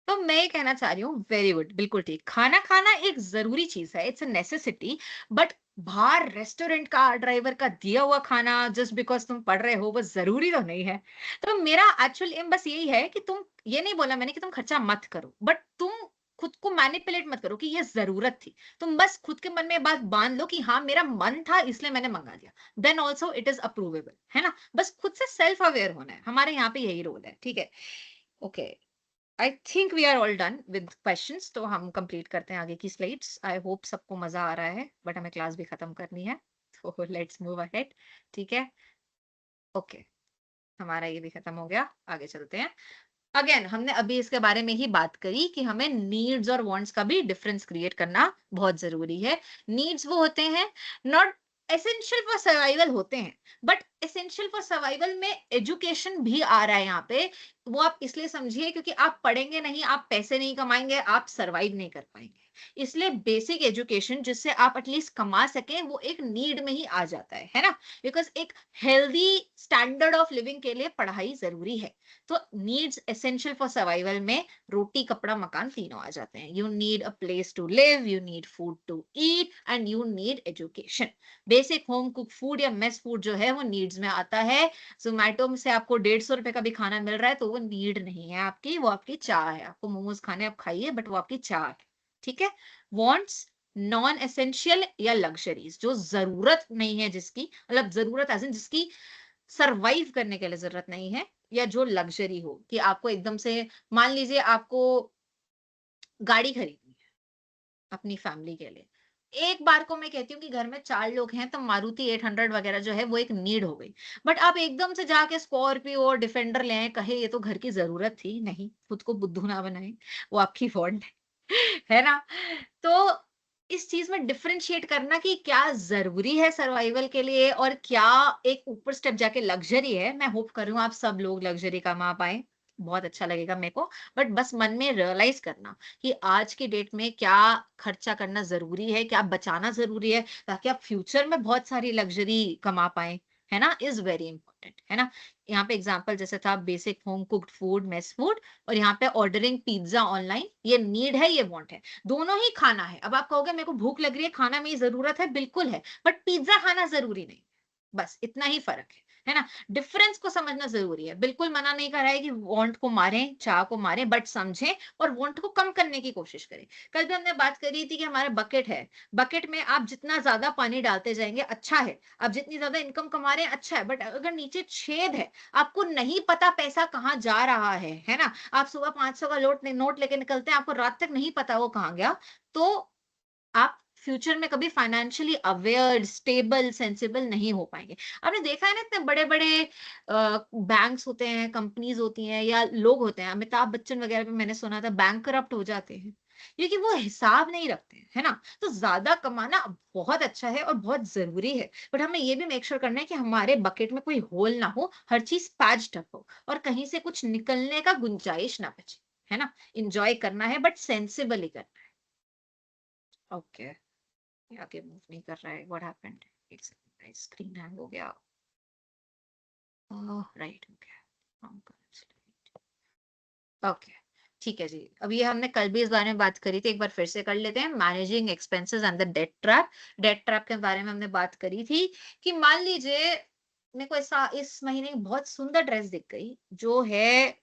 तो मैं ये कहना चाह रही हूँ, वेरी गुड, बिल्कुल ठीक। खाना खाना एक ज़रूरी चीज़ है, इट्स अ नेसेसिटी, बट बाहर रेस्टोरेंट का, ड्राइवर का दिया हुआ खाना जस्ट बिकॉज़ तुम पढ़ रहे हो, वो ज़रूरी तो नहीं है। तो मेरा एक्चुअल एम बस यही है कि तुम, ये नहीं बोला मैंने कि तुम खर्चा मत करो, बट तुम खुद को मैनिपुलेट मत करो कि ये ज़रूरत थी। तुम बस खुद के मन में ये बात बाँध लो कि हाँ, मेरा मन था इसलिए मैंने मँगा लिया। देन आल्सो इट इज़ अप्रूवेबल, है ना? बस खुद से सेल्फ अवेयर होना है। हमारे यहाँ पे यही रोल है, ठीक है? Okay. I think we are all done with questions, तो हम कंप्लीट करते हैं आगे की स्लाइड्स। आई होप सबको मजा आ रहा है, बट हमें क्लास भी खत्म करनी है, तो लेट्स मूव अहेड। ठीक है, ओके, हमारा ये भी खत्म हो गया, आगे चलते हैं। अगेन हमने अभी इसके बारे में ही बात करी कि हमें नीड्स और वांट्स का भी डिफरेंस क्रिएट करना बहुत जरूरी है। नीड्स वो होते हैं, नॉट एसेंशियल फॉर सर्वाइवल होते हैं, बट एसेंशियल फॉर सर्वाइवल में एजुकेशन भी आ रहा है यहाँ पे। वो आप इसलिए समझिए क्योंकि आप पढ़ेंगे नहीं, आप पैसे नहीं कमाएंगे, आप सर्वाइव नहीं कर पाएंगे। इसलिए बेसिक एजुकेशन जिससे आप एटलीस्ट कमा सकें, वो एक नीड में ही आ जाता है ना? बिकॉज एक हेल्दी स्टैंडर्ड ऑफ लिविंग के लिए पढ़ाई जरूरी है। तो नीड्स एसेंशियल फॉर सर्वाइवल में रोटी कपड़ा मकान तीनों आ जाते हैं। You need a place to live, you need food to eat, and you need education. Basic home cook food या मेस फूड जो है वो नीड्स में आता है। जोमेटो से आपको 150 रुपए का भी खाना मिल रहा है तो वो नीड नहीं है आपकी, वो आपकी चाह है। आपको मोमोज खाने, आप खाइए, बट वो आपकी चाह है। ठीक है। वॉन्ट्स, नॉन एसेंशियल या लग्जरीज, जो जरूरत नहीं है जिसकी, मतलब जरूरत एज इन जिसकी सरवाइव करने के लिए जरूरत नहीं है, या जो लग्जरी हो कि आपको एकदम से, मान लीजिए आपको गाड़ी खरीदनी है अपनी फैमिली के लिए। एक बार को मैं कहती हूँ कि घर में 4 लोग हैं तो मारुति 800 वगैरह जो है वो एक नीड हो गई। बट आप एकदम से जाके स्कॉर्पियो और डिफेंडर ले आए, कहे ये तो घर की जरूरत थी, नहीं, खुद को बुद्धू ना बनाए, वो आपकी वांट है ना? तो इस चीज में डिफरेंशिएट करना कि क्या जरूरी है सर्वाइवल के लिए और क्या एक ऊपर स्टेप जाके लग्जरी है। मैं होप कर रही हूँ आप सब लोग लग्जरी कमा पाए, बहुत अच्छा लगेगा मेरे को। बट बस मन में रियलाइज करना कि आज की डेट में क्या खर्चा करना जरूरी है, क्या बचाना जरूरी है, ताकि आप फ्यूचर में बहुत सारी लग्जरी कमा पाए, है ना? इज वेरी इंपॉर्टेंट, है ना? यहाँ पे एग्जांपल जैसे था basic home cooked food, mess food, और यहाँ पे ऑर्डरिंग पिज्जा ऑनलाइन, ये नीड है, ये वांट है, दोनों ही खाना है। अब आप कहोगे मेरे को भूख लग रही है, खाना में जरूरत है, बिल्कुल है, बट पिज्जा खाना जरूरी नहीं। बस इतना ही फर्क है ना? डिफरेंस को समझना जरूरी है। बिल्कुल मना नहीं कर रहा है कि वांट को मारें, चाह को मारें, बट समझें और वांट को कम करने की कोशिश करें। कल भी हमने बात करी थी कि हमारा बकेट है, बकेट में आप जितना ज्यादा पानी डालते जाएंगे अच्छा है, आप जितनी ज्यादा इनकम कमा रहे हैं अच्छा है, बट अगर नीचे छेद है, आपको नहीं पता पैसा कहाँ जा रहा है ना? आप सुबह 500 का नोट लेके निकलते हैं, आपको रात तक नहीं पता वो कहाँ गया, तो आप फ्यूचर में कभी फाइनेंशियली अवेयर, स्टेबल, सेंसिबल नहीं हो पाएंगे। आपने देखा है ना, इतने बड़े बड़े बैंक्स होते हैं, कंपनीज होती हैं, या लोग होते हैं, अमिताभ बच्चन वगैरह पे मैंने सुना था बैंक करप्ट हो जाते हैं, क्योंकि वो हिसाब नहीं रखते हैं, है ना? तो ज्यादा कमाना बहुत अच्छा है और बहुत जरूरी है, बट हमें ये भी मेक श्योर करना है कि हमारे बकेट में कोई होल ना हो, हर चीज पैच्ड अप हो, और कहीं से कुछ निकलने का गुंजाइश ना बचे, है ना? इंजॉय करना है बट सेंसिबली करना है। ओके, आगे मूव नहीं कर रहा है, what happened? It's screen hang हो गया। राइट, हो गया। ओके, ठीक है जी। अब ये हमने कल भी इस बारे में बात करी थी, एक बार फिर से कर लेते हैं। Managing expenses and the debt trap. Debt trap के बारे में हमने बात करी थी कि मान लीजिए मेरे को ऐसा इस महीने बहुत सुंदर ड्रेस दिख गई जो है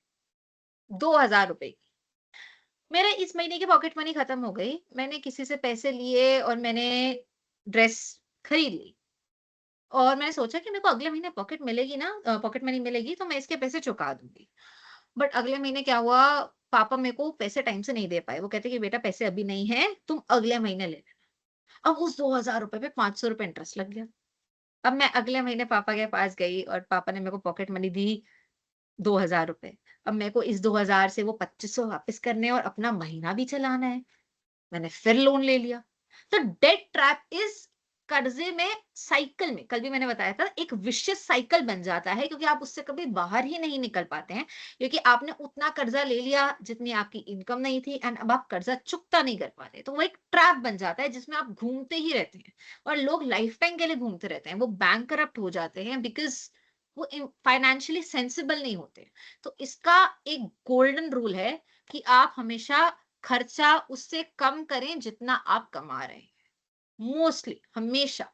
2000 रुपए की। मेरे इस महीने की पॉकेट मनी खत्म हो गई, मैंने किसी से पैसे लिए और मैंने ड्रेस खरीद ली, और मैंने सोचा कि मेरे को अगले महीने पॉकेट मिलेगी ना, पॉकेट मनी मिलेगी तो मैं इसके पैसे चुका दूंगी। बट अगले महीने क्या हुआ, पापा मेरे को पैसे टाइम से नहीं दे पाए। वो कहते कि बेटा पैसे अभी नहीं है, तुम अगले महीने ले लेना। अब उस 2000 रुपए पे 500 रुपए इंटरेस्ट लग गया। अब मैं अगले महीने पापा के पास गई और पापा ने मेरे को पॉकेट मनी दी, 2,000 रुपए। अब मेरे को इस 2,000 से वो 2500 वापस करने और अपना महीना भी चलाना है। मैंने फिर लोन ले लिया। तो डेट ट्रैप इज कर्जे में साइकिल में, कल भी मैंने बताया था, एक विशियस साइकिल बन जाता है क्योंकि आप उससे कभी बाहर ही नहीं निकल पाते हैं, क्योंकि आपने उतना कर्जा ले लिया जितनी आपकी इनकम नहीं थी एंड अब आप कर्जा चुकता नहीं कर पाते। तो वो एक ट्रैप बन जाता है जिसमें आप घूमते ही रहते हैं और लोग लाइफ टाइम के लिए घूमते रहते हैं। वो बैंक करप्ट हो जाते हैं बिकॉज वो फाइनेंशियली सेंसिबल नहीं होते। तो इसका एक गोल्डन रूल है कि आप हमेशा खर्चा उससे कम करें जितना आप कमा रहे हैं, मोस्टली हमेशा।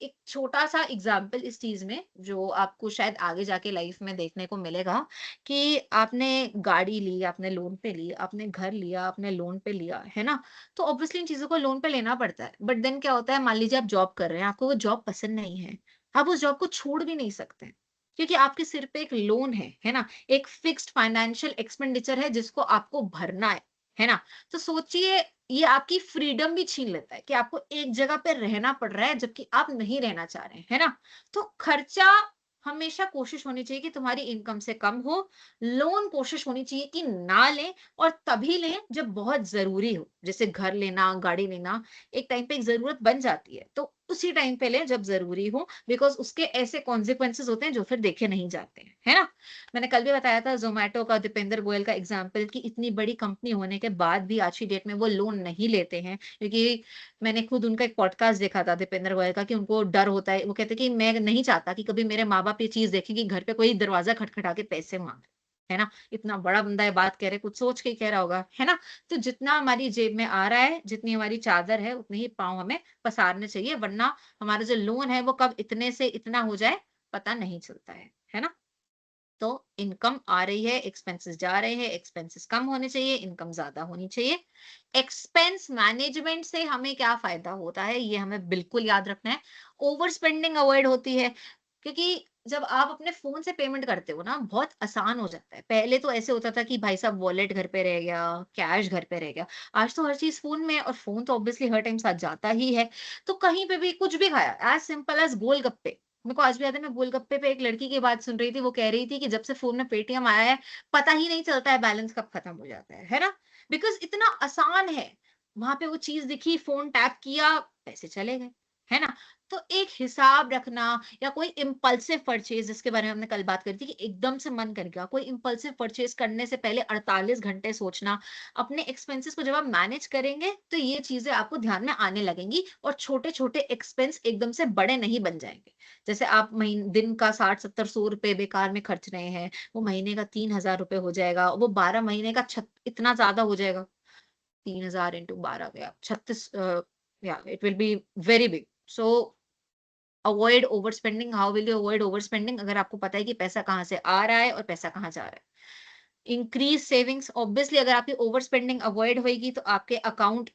एक छोटा सा एग्जाम्पल इस चीज में जो आपको शायद आगे जाके लाइफ में देखने को मिलेगा कि आपने गाड़ी ली, आपने लोन पे ली, आपने घर लिया, आपने लोन पे लिया, है ना। तो ऑब्वियसली इन चीजों को लोन पे लेना पड़ता है, बट देन क्या होता है, मान लीजिए आप जॉब कर रहे हैं, आपको वो जॉब पसंद नहीं है, आप उस जॉब को छोड़ भी नहीं सकते क्योंकि आपके सिर पे एक लोन है ना, एक फिक्स्ड फाइनेंशियल एक्सपेंडिचर है जिसको आपको भरना है ना। तो सोचिए, ये आपकी फ्रीडम भी छीन लेता है कि आपको एक जगह पे रहना पड़ रहा है जबकि आप नहीं रहना चाह रहे हैं, है ना। तो खर्चा हमेशा कोशिश होनी चाहिए कि तुम्हारी इनकम से कम हो। लोन कोशिश होनी चाहिए कि ना लें, और तभी लें जब बहुत जरूरी हो, जैसे घर लेना, गाड़ी लेना। एक टाइम पे एक जरूरत बन जाती है तो उसी टाइम पे लें जब जरूरी हो, बिकॉज उसके ऐसे कॉन्सिक्वेंसेस होते हैं जो फिर देखे नहीं जाते हैं, है ना। मैंने कल भी बताया था जोमेटो का, दीपेंद्र गोयल का एग्जाम्पल, कि इतनी बड़ी कंपनी होने के बाद भी आज की डेट में वो लोन नहीं लेते हैं, क्योंकि मैंने खुद उनका एक पॉडकास्ट देखा था दीपेंद्र गोयल का, कि उनको डर होता है। वो कहते हैं कि मैं नहीं चाहता कि कभी मेरे माँ बाप ये चीज देखें कि घर पे कोई दरवाजा खटखटा के पैसे मांग रहे, है ना। इतना बड़ा बंदा ये बात कह रहे, कुछ सोच के कह रहा होगा, है ना। तो जितना हमारी जेब में आ रहा है, जितनी हमारी चादर है, उतने ही पाँव हमें पसारने चाहिए, वरना हमारा जो लोन है वो कब इतने से इतना हो जाए पता नहीं चलता है ना। तो इनकम आ रही है, एक्सपेंसेस जा रहे हैं, एक्सपेंसेस कम होने चाहिए, इनकम ज्यादा होनी चाहिए। एक्सपेंस मैनेजमेंट से हमें क्या फायदा होता है, ये हमें बिल्कुल याद रखना है। ओवर स्पेंडिंग अवॉइड होती है, क्योंकि जब आप अपने फोन से पेमेंट करते हो ना, बहुत आसान हो जाता है। पहले तो ऐसे होता था कि भाई साहब वॉलेट घर पे रह गया, कैश घर पे रह गया। आज तो हर चीज फोन में है, और फोन तो ऑब्वियसली हर टाइम साथ जाता ही है। तो कहीं पे भी कुछ भी खाया, एज सिंपल एज गोलगप्पे। मेरे को आज भी याद है, मैं गोलगप्पे पे एक लड़की की बात सुन रही थी, वो कह रही थी कि जब से फोन में पेटीएम आया है, पता ही नहीं चलता है बैलेंस कब खत्म हो जाता है ना। बिकॉज इतना आसान है, वहां पे वो चीज दिखी, फोन टैप किया, पैसे चले गए, है ना। तो एक हिसाब रखना, या कोई इम्पल्सिव परचेज, जिसके बारे में हमने कल बात करी थी, कि एकदम से मन कर गया, कोई इम्पल्सिव परचेज करने से पहले 48 घंटे सोचना। अपने एक्सपेंसेस को जब आप मैनेज करेंगे तो ये चीजें आपको ध्यान में आने लगेंगी, और छोटे छोटे एक्सपेंस एकदम से बड़े नहीं बन जाएंगे। जैसे आप महीने दिन का 60-70-100 रुपए बेकार में खर्च रहे हैं, वो महीने का 3,000 रुपए हो जाएगा, वो 12 महीने का इतना ज्यादा हो जाएगा। 3,000 इंटू 12 गया 36, या it will be very big. So avoid over spending. How will you avoid over spending? अगर आपको पता है कि पैसा कहाँ से आ रहा है और पैसा कहाँ जा रहा है। Increase savings. ऑब्वियसली अगर आपकी ओवर स्पेंडिंग अवॉइड होगी तो आपके अकाउंट,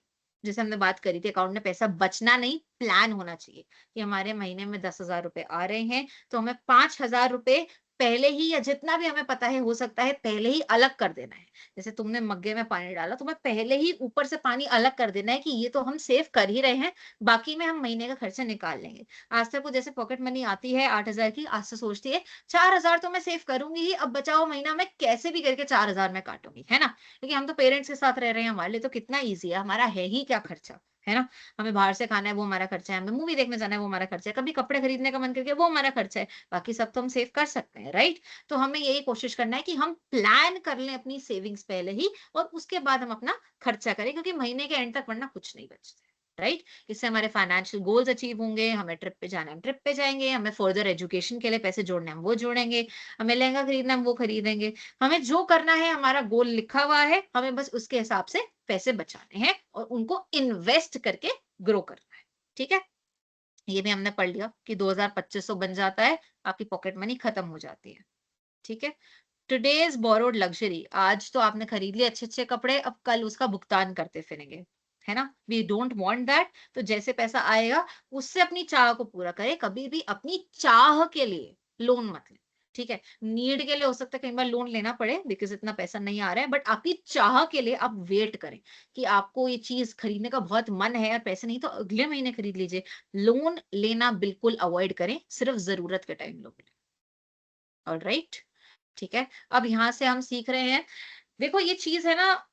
जैसे हमने बात करी थी, अकाउंट में पैसा बचना नहीं, प्लान होना चाहिए कि हमारे महीने में 10,000 रुपए आ रहे हैं, तो हमें 5,000 रुपए पहले ही, या जितना भी हमें पता है, हो सकता है पहले ही अलग कर देना है। जैसे तुमने मग्गे में पानी डाला, तुम्हें पहले ही ऊपर से पानी अलग कर देना है कि ये तो हम सेव कर ही रहे हैं, बाकी में हम महीने का खर्चा निकाल लेंगे। आज तक को जैसे पॉकेट मनी आती है 8,000 की, आज से सोचती है 4,000 तो मैं सेव करूंगी ही, अब बचाओ महीना मैं कैसे भी करके 4,000 में काटूंगी, है ना। क्योंकि हम तो पेरेंट्स के साथ रह रहे हैं, हमारे लिए तो कितना ईजी है, हमारा है ही क्या खर्चा, है ना। हमें बाहर से खाना है, वो हमारा खर्चा है, हमें मूवी देखने जाना है, वो हमारा खर्चा है, कभी कपड़े खरीदने का मन करके, वो हमारा खर्चा है। बाकी सब तो हम सेव कर सकते हैं, राइट। तो हमें यही कोशिश करना है कि हम प्लान कर लें अपनी सेविंग्स पहले ही, और उसके बाद हम अपना खर्चा करें, क्योंकि महीने के एंड तक वरना कुछ नहीं बचता है, राइट। इससे हमारे फाइनेंशियल गोल्स अचीव होंगे, हमें ट्रिप पे जाना है हम ट्रिप पे जाएंगे, हमें फर्दर एजुकेशन के लिए पैसे जोड़ने हैं हम वो जोड़ेंगे, हमें लहंगा खरीदना है हम वो खरीदेंगे। हमें जो करना है, हमारा गोल लिखा हुआ है, हमें बस उसके हिसाब से पैसे बचाने हैं और उनको इन्वेस्ट करके ग्रो करना है, ठीक है। ये भी हमने पढ़ लिया कि 2,2500 बन जाता है, आपकी पॉकेट मनी खत्म हो जाती है, ठीक है। Today's borrowed luxury. आज तो आपने खरीद लिए अच्छे अच्छे कपड़े, अब कल उसका भुगतान करते फिरेंगे, है ना। We don't want that. तो जैसे पैसा आएगा उससे अपनी चाह को पूरा करें, कभी भी अपनी चाह के लिए लोन मत लें, ठीक है। नीड के लिए हो सकता है कई बार लोन लेना पड़े बिकॉज इतना पैसा नहीं आ रहा है, बट आपकी चाह के लिए आप वेट करें कि आपको ये चीज खरीदने का बहुत मन है, यार पैसे नहीं तो अगले महीने खरीद लीजिए। लोन लेना बिल्कुल अवॉइड करें, सिर्फ जरूरत के टाइम लो। ऑलराइट। ठीक है, अब यहाँ से हम सीख रहे हैं। देखो ये चीज है ना,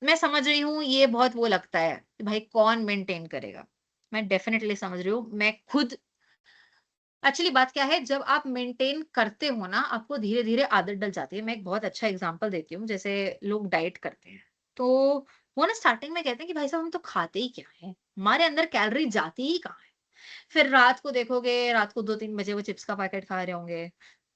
मैं समझ रही हूँ ये बहुत वो लगता है कि भाई कौन मेंटेन करेगा। मैं डेफिनेटली समझ रही हूँ, मैं खुद एक्चुअली बात क्या है, जब आप मेंटेन करते हो ना, आपको धीरे-धीरे आदत डल जाती है। मैं एक बहुत अच्छा एग्जांपल देती हूँ, जैसे लोग डाइट करते हैं, तो वो ना स्टार्टिंग में कहते हैं कि भाई साहब हम तो खाते ही क्या हैं? हमारे अंदर कैलोरी जाती ही कहाँ है? फिर रात को देखोगे, रात को 2-3 बजे वो चिप्स का पैकेट खा रहे होंगे,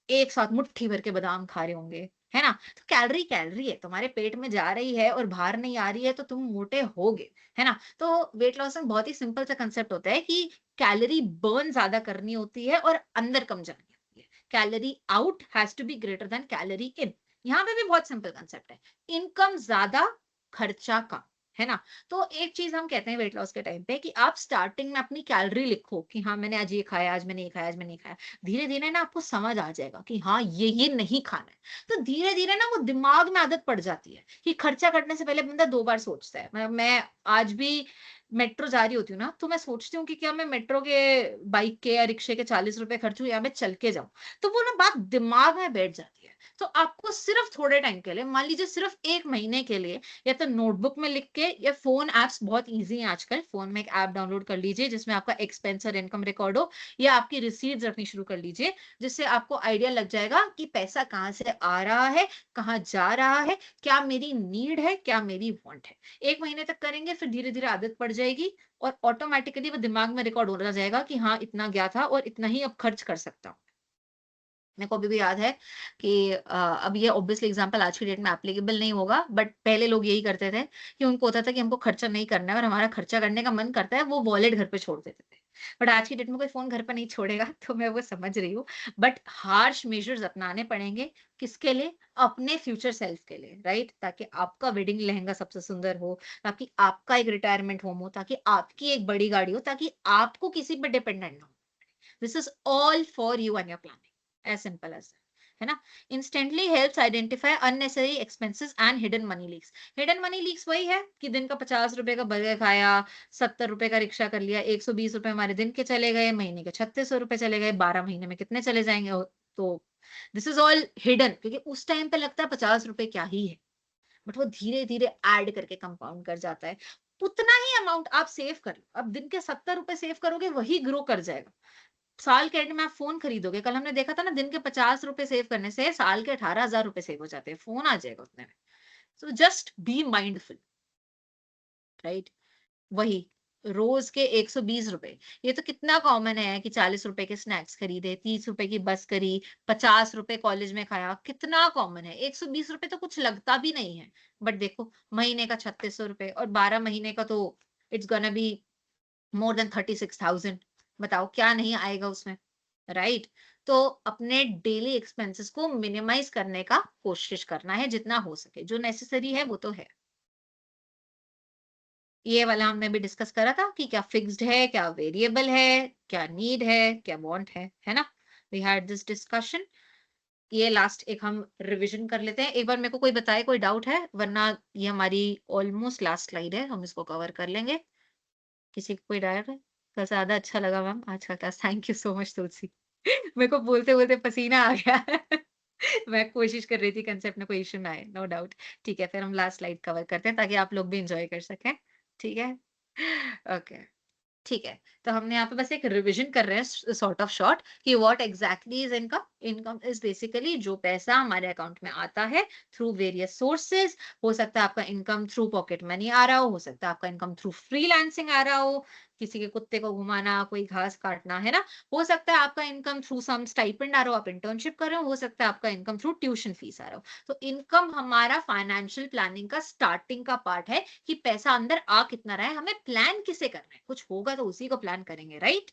एक साथ मुट्ठी भर के बादाम खा रहे होंगे, है ना? तो कैलोरी कैलोरी है, तुम्हारे पेट में जा रही है और बाहर नहीं आ रही है तो तुम मोटे होगे, है ना? तो वेट लॉस में बहुत ही सिंपल सा कांसेप्ट होता है कि कैलोरी बर्न ज़्यादा करनी होती है और अंदर कम जानी होती है। Calorie out has to be greater than calorie in. यहाँ पे भी बहुत सिंपल कांसेप्ट है। इनकम ज़्यादा, खर्चा कम, है ना? तो एक चीज़ हम कहते हैं वेट लॉस के टाइम पे कि आप स्टार्टिंग में अपनी कैलोरी लिखो कि हाँ, मैंने आज ये खाया, आज मैंने ये खाया, आज मैंने ये खाया। धीरे-धीरे ना आपको समझ आ जाएगा कि हाँ, ये नहीं खाना है। तो धीरे-धीरे ना वो दिमाग में आदत पड़ जाती है कि खर्चा करने से पहले बंदा 2 बार सोचता है। मैं आज भी मेट्रो जा रही होती हूँ ना, तो मैं सोचती हूँ कि क्या मैं मेट्रो के बाइक के या रिक्शे के ₹40 खर्चूँ या मैं चल के जाऊँ? तो वो ना बात दिमाग में बैठ जाती है। तो आपको सिर्फ थोड़े टाइम के लिए, मान लीजिए सिर्फ 1 महीने के लिए, या तो नोटबुक में लिख के, या फ़ोन ऐप्स बहुत ईज़ी हैं आजकल, फ़ोन में एक ऐप डाउनलोड कर लीजिए जिसमें आपका एक्सपेंस और इनकम रिकॉर्ड हो, या आपकी रिसीट्स रखनी शुरू कर लीजिए, जिससे आपको आइडिया लग जाएगा कि पैसा कहाँ से आ रहा है, कहाँ जा रहा है, क्या मेरी नीड है, क्या मेरी वांट है। 1 महीने तक करेंगे, फिर धीरे-धीरे आदत पड़ जाएगी और ऑटोमैटिकली वो दिमाग में रिकॉर्ड होता जाएगा कि हाँ, इतना गया था और इतना ही अब खर्च कर सकता हूँ। मेरे को अभी भी याद है कि अब ये ऑब्वियसली एग्जांपल आज की डेट में एप्लीकेबल नहीं होगा, बट पहले लोग यही करते थे कि उनको होता था कि हमको खर्चा नहीं करना है और हमारा खर्चा करने का मन करता है, वो वॉलेट घर पे छोड़ देते थे। बट आज की डेट में कोई फ़ोन घर पे नहीं छोड़ेगा, तो मैं वो समझ रही हूँ। बट हार्श मेजर्स अपनाने पड़ेंगे, किसके लिए? अपने फ्यूचर सेल्फ के लिए, राइट? ताकि आपका वेडिंग लहंगा सबसे सुंदर हो, ताकि आपका एक रिटायरमेंट होम हो, ताकि आपकी एक बड़ी गाड़ी हो, ताकि आपको किसी पे डिपेंडेंट ना हो। This is all for you and your planning, as simple as that, है ना? Instantly helps identify unnecessary expenses and hidden money leaks. Hidden money leaks वही है कि दिन का ₹50 का बर्गर खाया, ₹70 का रिक्शा कर लिया, ₹120 हमारे दिन के चले गए, महीने के ₹3600 चले गए, 12 महीने में कितने चले जाएंगे? तो दिस इज ऑल हिडन, क्योंकि उस टाइम पे लगता है ₹50 क्या ही है, बट वो धीरे धीरे ऐड करके कंपाउंड कर जाता है। उतना ही अमाउंट आप सेव कर लो, अब दिन के ₹70 सेव करोगे, वही ग्रो कर जाएगा। साल के एंड में आप फ़ोन खरीदोगे, कल हमने देखा था ना, दिन के ₹50 सेव करने से साल के ₹18,000 सेव हो जाते हैं, फ़ोन आ जाएगा उतने में। So just be mindful, right? वही, रोज़ के ₹120, ये तो कितना कॉमन है कि ₹40 के स्नैक्स खरीदे, ₹30 की बस करी, ₹50 कॉलेज में खाया, कितना कॉमन है। ₹120 तो कुछ लगता भी नहीं है। बट देखो, महीने का ₹3600 और 12 महीने का तो it's gonna be more than 36,000। बताओ क्या नहीं आएगा उसमें, राइट? तो अपने डेली एक्सपेंसेस को मिनिमाइज करने का कोशिश करना है जितना हो सके, जो नेसेसरी है वो तो है। ये वाला हमने भी डिस्कस करा था कि क्या फिक्स्ड है, क्या वेरिएबल है, क्या नीड है, क्या वांट है ना? We had this discussion. ये लास्ट एक हम रिवीजन कर लेते हैं। एक बार मेरे को कोई बताए, कोई डाउट है? वरना ये हमारी ऑलमोस्ट लास्ट स्लाइड है, हम इसको कवर कर लेंगे। किसी को कोई डाउट है? तो ज़्यादा अच्छा लगा मैम आज का class, thank you so much Tulsi. मेरे को बोलते-बोलते पसीना आ गया है। मैं कोशिश कर रही थी कंसेप्ट में कोई इश्यू ना आए, नो डाउट। ठीक है, फिर हम लास्ट स्लाइड कवर करते हैं ताकि आप लोग भी एन्जॉय कर सकें। ठीक है? ओके। ठीक है, तो हमने यहाँ पे बस एक रिवीजन कर रहे हैं सॉर्ट ऑफ शॉर्ट कि what exactly is income. Income is basically जो पैसा हमारे अकाउंट में आता है थ्रू वेरियस सोर्सेज। हो सकता है आपका इनकम थ्रू पॉकेट मनी आ रहा हो सकता है आपका इनकम थ्रू फ्रीलांसिंग आ रहा हो, किसी के कुत्ते को घुमाना, कोई घास काटना, है ना? हो सकता है आपका इनकम थ्रू सम स्टाइपेंड आ रहा हो, आप इंटर्नशिप कर रहे हो सकता है आपका इनकम थ्रू ट्यूशन फीस आ रहा हो। तो इनकम हमारा फाइनेंशियल प्लानिंग का स्टार्टिंग का पार्ट है कि पैसा अंदर आ कितना रहा है, हमें प्लान किसे करना है, कुछ होगा तो उसी को प्लान करेंगे, राइट?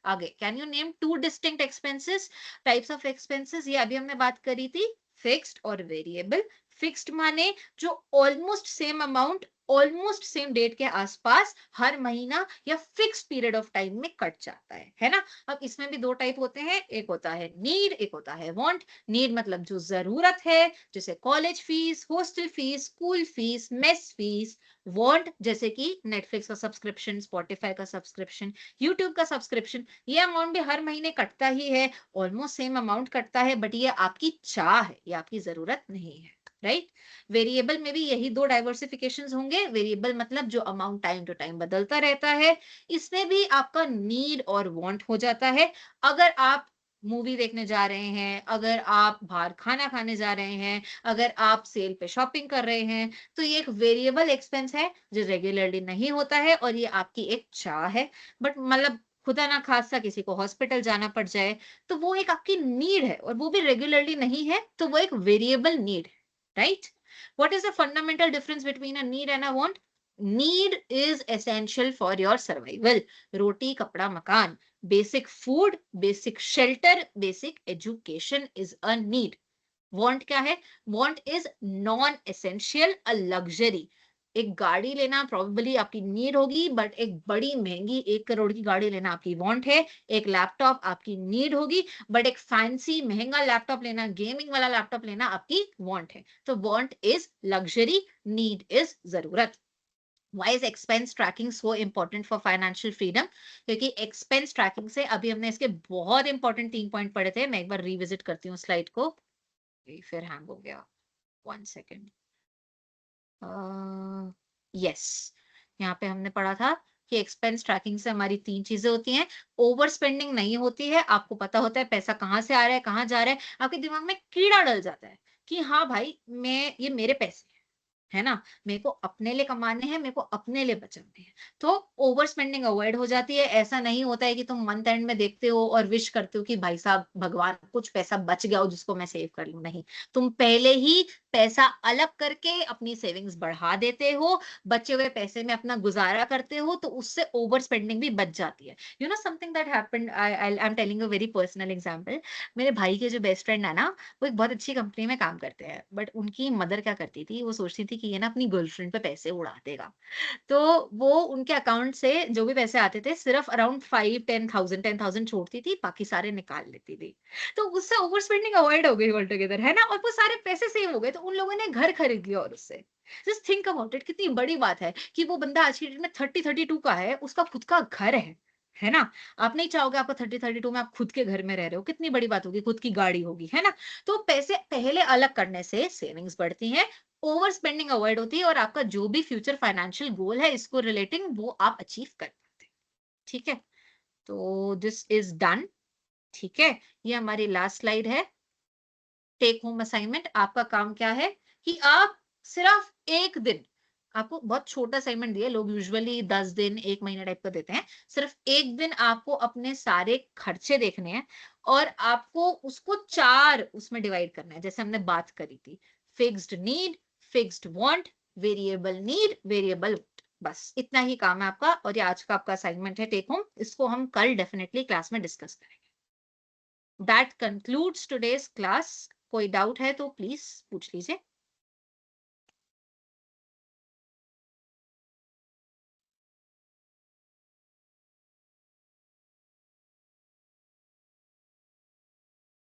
आगे, can you name two distinct expenses, types of expenses? ये अभी हमने बात करी थी, फिक्स्ड और वेरिएबल। फिक्स्ड माने जो almost same amount almost same date के आसपास हर महीना या फिक्स पीरियड ऑफ टाइम में कट जाता है ना। अब इसमें भी दो टाइप होते हैं, एक होता है नीड, एक होता है वांट। नीड मतलब जो जरूरत है, जैसे college fees, hostel fees, school fees, mess fees. Want जैसे कि नेटफ्लिक्स का सब्सक्रिप्शन, स्पॉटिफाई का सब्सक्रिप्शन, यूट्यूब का सब्सक्रिप्शन, ये अमाउंट भी हर महीने कटता ही है, ऑलमोस्ट सेम अमाउंट कटता है, बट ये आपकी चाह है, ये आपकी जरूरत नहीं है, राइट। वेरिएबल में भी यही दो डाइवर्सिफिकेशंस होंगे। वेरिएबल मतलब जो अमाउंट टाइम टू टाइम बदलता रहता है, इसमें भी आपका नीड और वांट हो जाता है। अगर आप मूवी देखने जा रहे हैं, अगर आप बाहर खाना खाने जा रहे हैं, अगर आप सेल पे शॉपिंग कर रहे हैं, तो ये एक वेरिएबल एक्सपेंस है जो रेगुलरली नहीं होता है और ये आपकी एक चाह है। बट मतलब खुदा ना खास्ता किसी को हॉस्पिटल जाना पड़ जाए, तो वो एक आपकी नीड है और वो भी रेगुलरली नहीं है, तो वो एक वेरिएबल नीड है, right? What is the fundamental difference between a need and a want? Need is essential for your survival. Roti, kapda, makan. Basic food, basic shelter, basic education is a need. Want क्या है? Want is non-essential, a luxury. एक गाड़ी लेना probably आपकी need होगी, but एक बड़ी महंगी 1 करोड़ की गाड़ी लेना आपकी वांट है। एक लैपटॉप आपकी नीड होगी, बट एक फैंसी महंगा लैपटॉप लेना, गेमिंग वाला लैपटॉप लेना आपकी वांट है। तो want is luxury, need is जरूरत। Why is expense tracking so important for financial freedom? क्योंकि एक्सपेंस ट्रैकिंग से अभी हमने इसके बहुत इंपॉर्टेंट 3 पॉइंट पढ़े थे। मैं एक बार रिविजिट करती हूँ स्लाइड को, फिर हैंग हो गया, 1 सेकेंड। यस, यहाँ पे हमने पढ़ा था कि एक्सपेंस ट्रैकिंग से हमारी 3 चीजें होती हैं। ओवर स्पेंडिंग नहीं होती है, आपको पता होता है पैसा कहाँ से आ रहा है, कहाँ जा रहा है, आपके दिमाग में कीड़ा डल जाता है कि हाँ भाई, ये मेरे पैसे है ना, मेरे को अपने लिए कमाने हैं, मेरे को अपने लिए बचाने हैं। तो ओवर स्पेंडिंग अवॉइड हो जाती है। ऐसा नहीं होता है कि तुम मंथ एंड में देखते हो और विश करते हो कि भाई साहब भगवान कुछ पैसा बच गया हो जिसको मैं सेव कर लूं। नहीं, तुम पहले ही पैसा अलग करके अपनी सेविंग्स बढ़ा देते हो, बचे हुए पैसे में अपना गुजारा करते हो, तो उससे ओवर स्पेंडिंग भी बच जाती है। You know something that happened, I am telling a very personal example. मेरे भाई के जो बेस्ट फ्रेंड है ना, वो एक बहुत अच्छी कंपनी में काम करते हैं, बट उनकी मदर क्या करती थी, वो सोचती थी कि ये ना अपनी गर्लफ्रेंड पे पैसे उड़ा देगा। तो वो उनके अकाउंट से जो भी पैसे आते थे, सिर्फ अराउंड 5-10,000 छोड़ती थी, बाकी सारे निकाल लेती थी। तो उससे ओवर स्पेंडिंग अवॉइड हो गई ऑल टुगेदर, है ना, और वो सारे पैसे सेव हो गए। तो उन लोगों ने घर खरीद लिया, और उससे जस्ट थिंक अबाउट इट, कितनी बड़ी बात है कि वो बंदा आज की डेट में 30-32 का है, उसका खुद का घर है ना। आप नहीं चाहोगे आपका 30-32 में आप खुद के घर में रह रहे हो, कितनी बड़ी बात होगी, खुद की गाड़ी होगी, है ना। तो पैसे पहले अलग करने से सेविंग्स बढ़ती हैं, ओवर स्पेंडिंग अवॉइड होती है, और आपका जो भी फ्यूचर फाइनेंशियल गोल है इसको रिलेटिंग, वो आप अचीव कर पाते हैं। ठीक है, तो दिस इज डन। ठीक है, ये हमारी लास्ट स्लाइड है। टेक होम असाइनमेंट, आपका काम क्या है कि आप सिर्फ एक दिन, आपको बहुत छोटा असाइनमेंट दिया, लोग यूजुअली 10 दिन 1 महीना टाइप का देते हैं। सिर्फ एक दिन आपको अपने सारे खर्चे देखने हैं, और आपको उसको 4 उसमें डिवाइड करना है, जैसे हमने बात करी थी, fixed need, fixed want, variable need, variable. बस इतना ही काम है आपका, और ये आज का आपका असाइनमेंट है टेक होम। इसको हम कल डेफिनेटली क्लास में डिस्कस करेंगे। That concludes today's class. कोई डाउट है तो प्लीज पूछ लीजिए।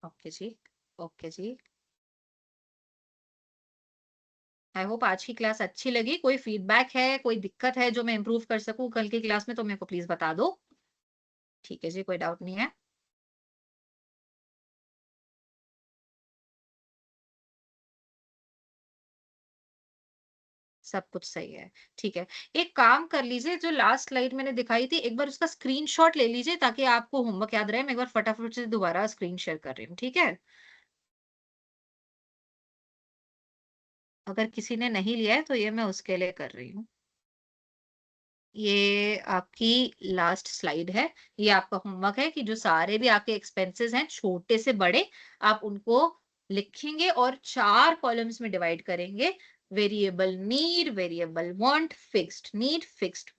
ओके जी, ओके जी। आई होप आज की क्लास अच्छी लगी। कोई फीडबैक है, कोई दिक्कत है जो मैं इंप्रूव कर सकूं कल की क्लास में, तो मेरे को प्लीज बता दो। ठीक है जी, कोई डाउट नहीं है। सब कुछ सही है, ठीक है। एक काम कर लीजिए, जो लास्ट स्लाइड मैंने दिखाई थी, एक बार उसका स्क्रीनशॉट ले लीजिए ताकि आपको होमवर्क याद रहे। मैं एक बार फटाफट से दोबारा स्क्रीन शेयर कर रही हूँ, ठीक है। अगर किसी ने नहीं लिया है तो ये मैं उसके लिए कर रही हूँ। ये आपकी लास्ट स्लाइड है। ये आपका होमवर्क है कि जो सारे भी आपके एक्सपेंसेस हैं, छोटे से बड़े, आप उनको लिखेंगे और 4 कॉलम्स में डिवाइड करेंगे। Variable need, variable want, fixed need, fixed.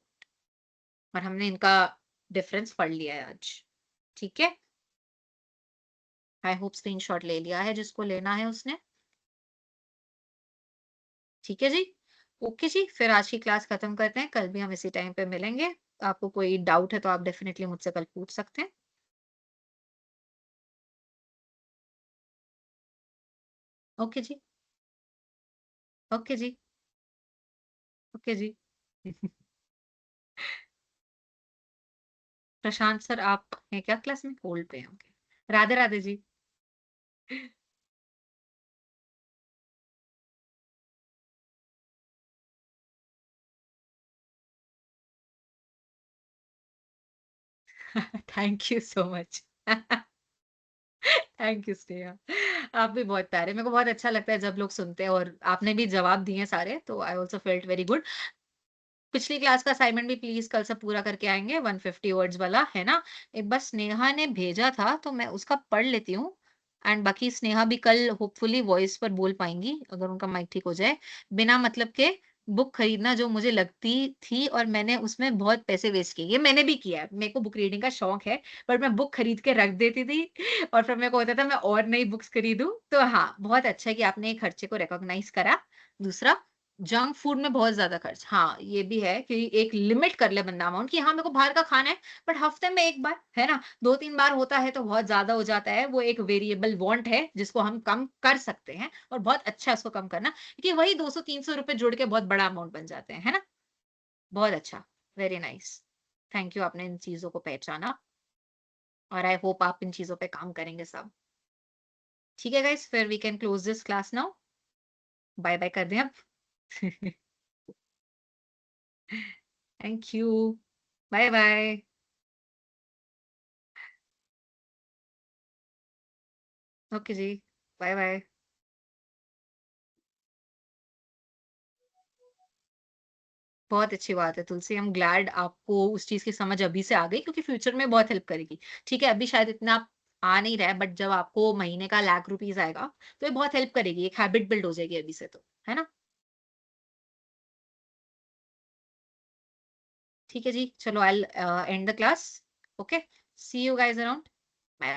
और हमने इनका डिफरेंस पढ़ लिया है आज, ठीक है। आई होप स्क्रीनशॉट ले लिया है जिसको लेना है उसने। ठीक है जी, ओके जी, फिर आज की क्लास खत्म करते हैं, कल भी हम इसी टाइम पे मिलेंगे। आपको कोई डाउट है तो आप डेफिनेटली मुझसे कल पूछ सकते हैं। ओके जी, ओके जी, ओके जी। प्रशांत सर आप हैं क्या क्लास में? होल्ड पे हैं, okay. Radhe Radhe ji. Thank you so much. Thank you Sneha. आप भी बहुत प्यारे, मेरे को बहुत अच्छा लगता है जब लोग सुनते हैं और आपने भी जवाब दिए सारे, तो I also felt very good. पिछली क्लास का असाइनमेंट भी प्लीज कल से पूरा करके आएंगे, 150 वर्ड्स वाला, है ना? एक बार स्नेहा ने भेजा था तो मैं उसका पढ़ लेती हूँ। एंड बाकी स्नेहा भी कल होपफुली वॉइस पर बोल पाएंगी अगर उनका माइक ठीक हो जाए। बिना मतलब के बुक खरीदना जो मुझे लगती थी और मैंने उसमें बहुत पैसे वेस्ट किए, ये मैंने भी किया है। मेरे को बुक रीडिंग का शौक है, बट मैं बुक खरीद के रख देती थी और फिर मेरे को होता था मैं और नई बुक्स खरीदूं। तो हाँ, बहुत अच्छा है कि आपने ये खर्चे को रिकॉग्नाइज करा। दूसरा, जंक फूड में बहुत ज़्यादा खर्च। हाँ, ये भी है कि एक लिमिट कर ले बंदा अमाउंट कि हाँ, मेरे को बाहर का खाना है, बट हफ्ते में 1 बार, है ना? 2-3 बार होता है तो बहुत ज़्यादा हो जाता है। वो एक वेरिएबल वांट है जिसको हम कम कर सकते हैं और बहुत अच्छा है उसको कम करना, क्योंकि वही 200-300 रुपए जुड़ के बहुत बड़ा अमाउंट बन जाते हैं, है ना? बहुत अच्छा, वेरी नाइस। थैंक यू, आपने इन चीज़ों को पहचाना और आई होप आप इन चीज़ों पे काम करेंगे सब। ठीक है गाइस, फिर we can close this class now. Bye bye कर दें अब? Thank you. बाय-बाय। ओके जी, बाय-बाय। बहुत अच्छी बात है तुलसी, आई एम ग्लैड आपको उस चीज़ की समझ अभी से आ गई, क्योंकि फ्यूचर में बहुत हेल्प करेगी। ठीक है, अभी शायद इतना आ नहीं रहा है, बट जब आपको महीने का लाख रुपीज़ आएगा, तो ये बहुत हेल्प करेगी, एक हैबिट बिल्ड हो जाएगी अभी से तो, है ना? ठीक है जी, चलो I will end the class. Okay, see you guys around.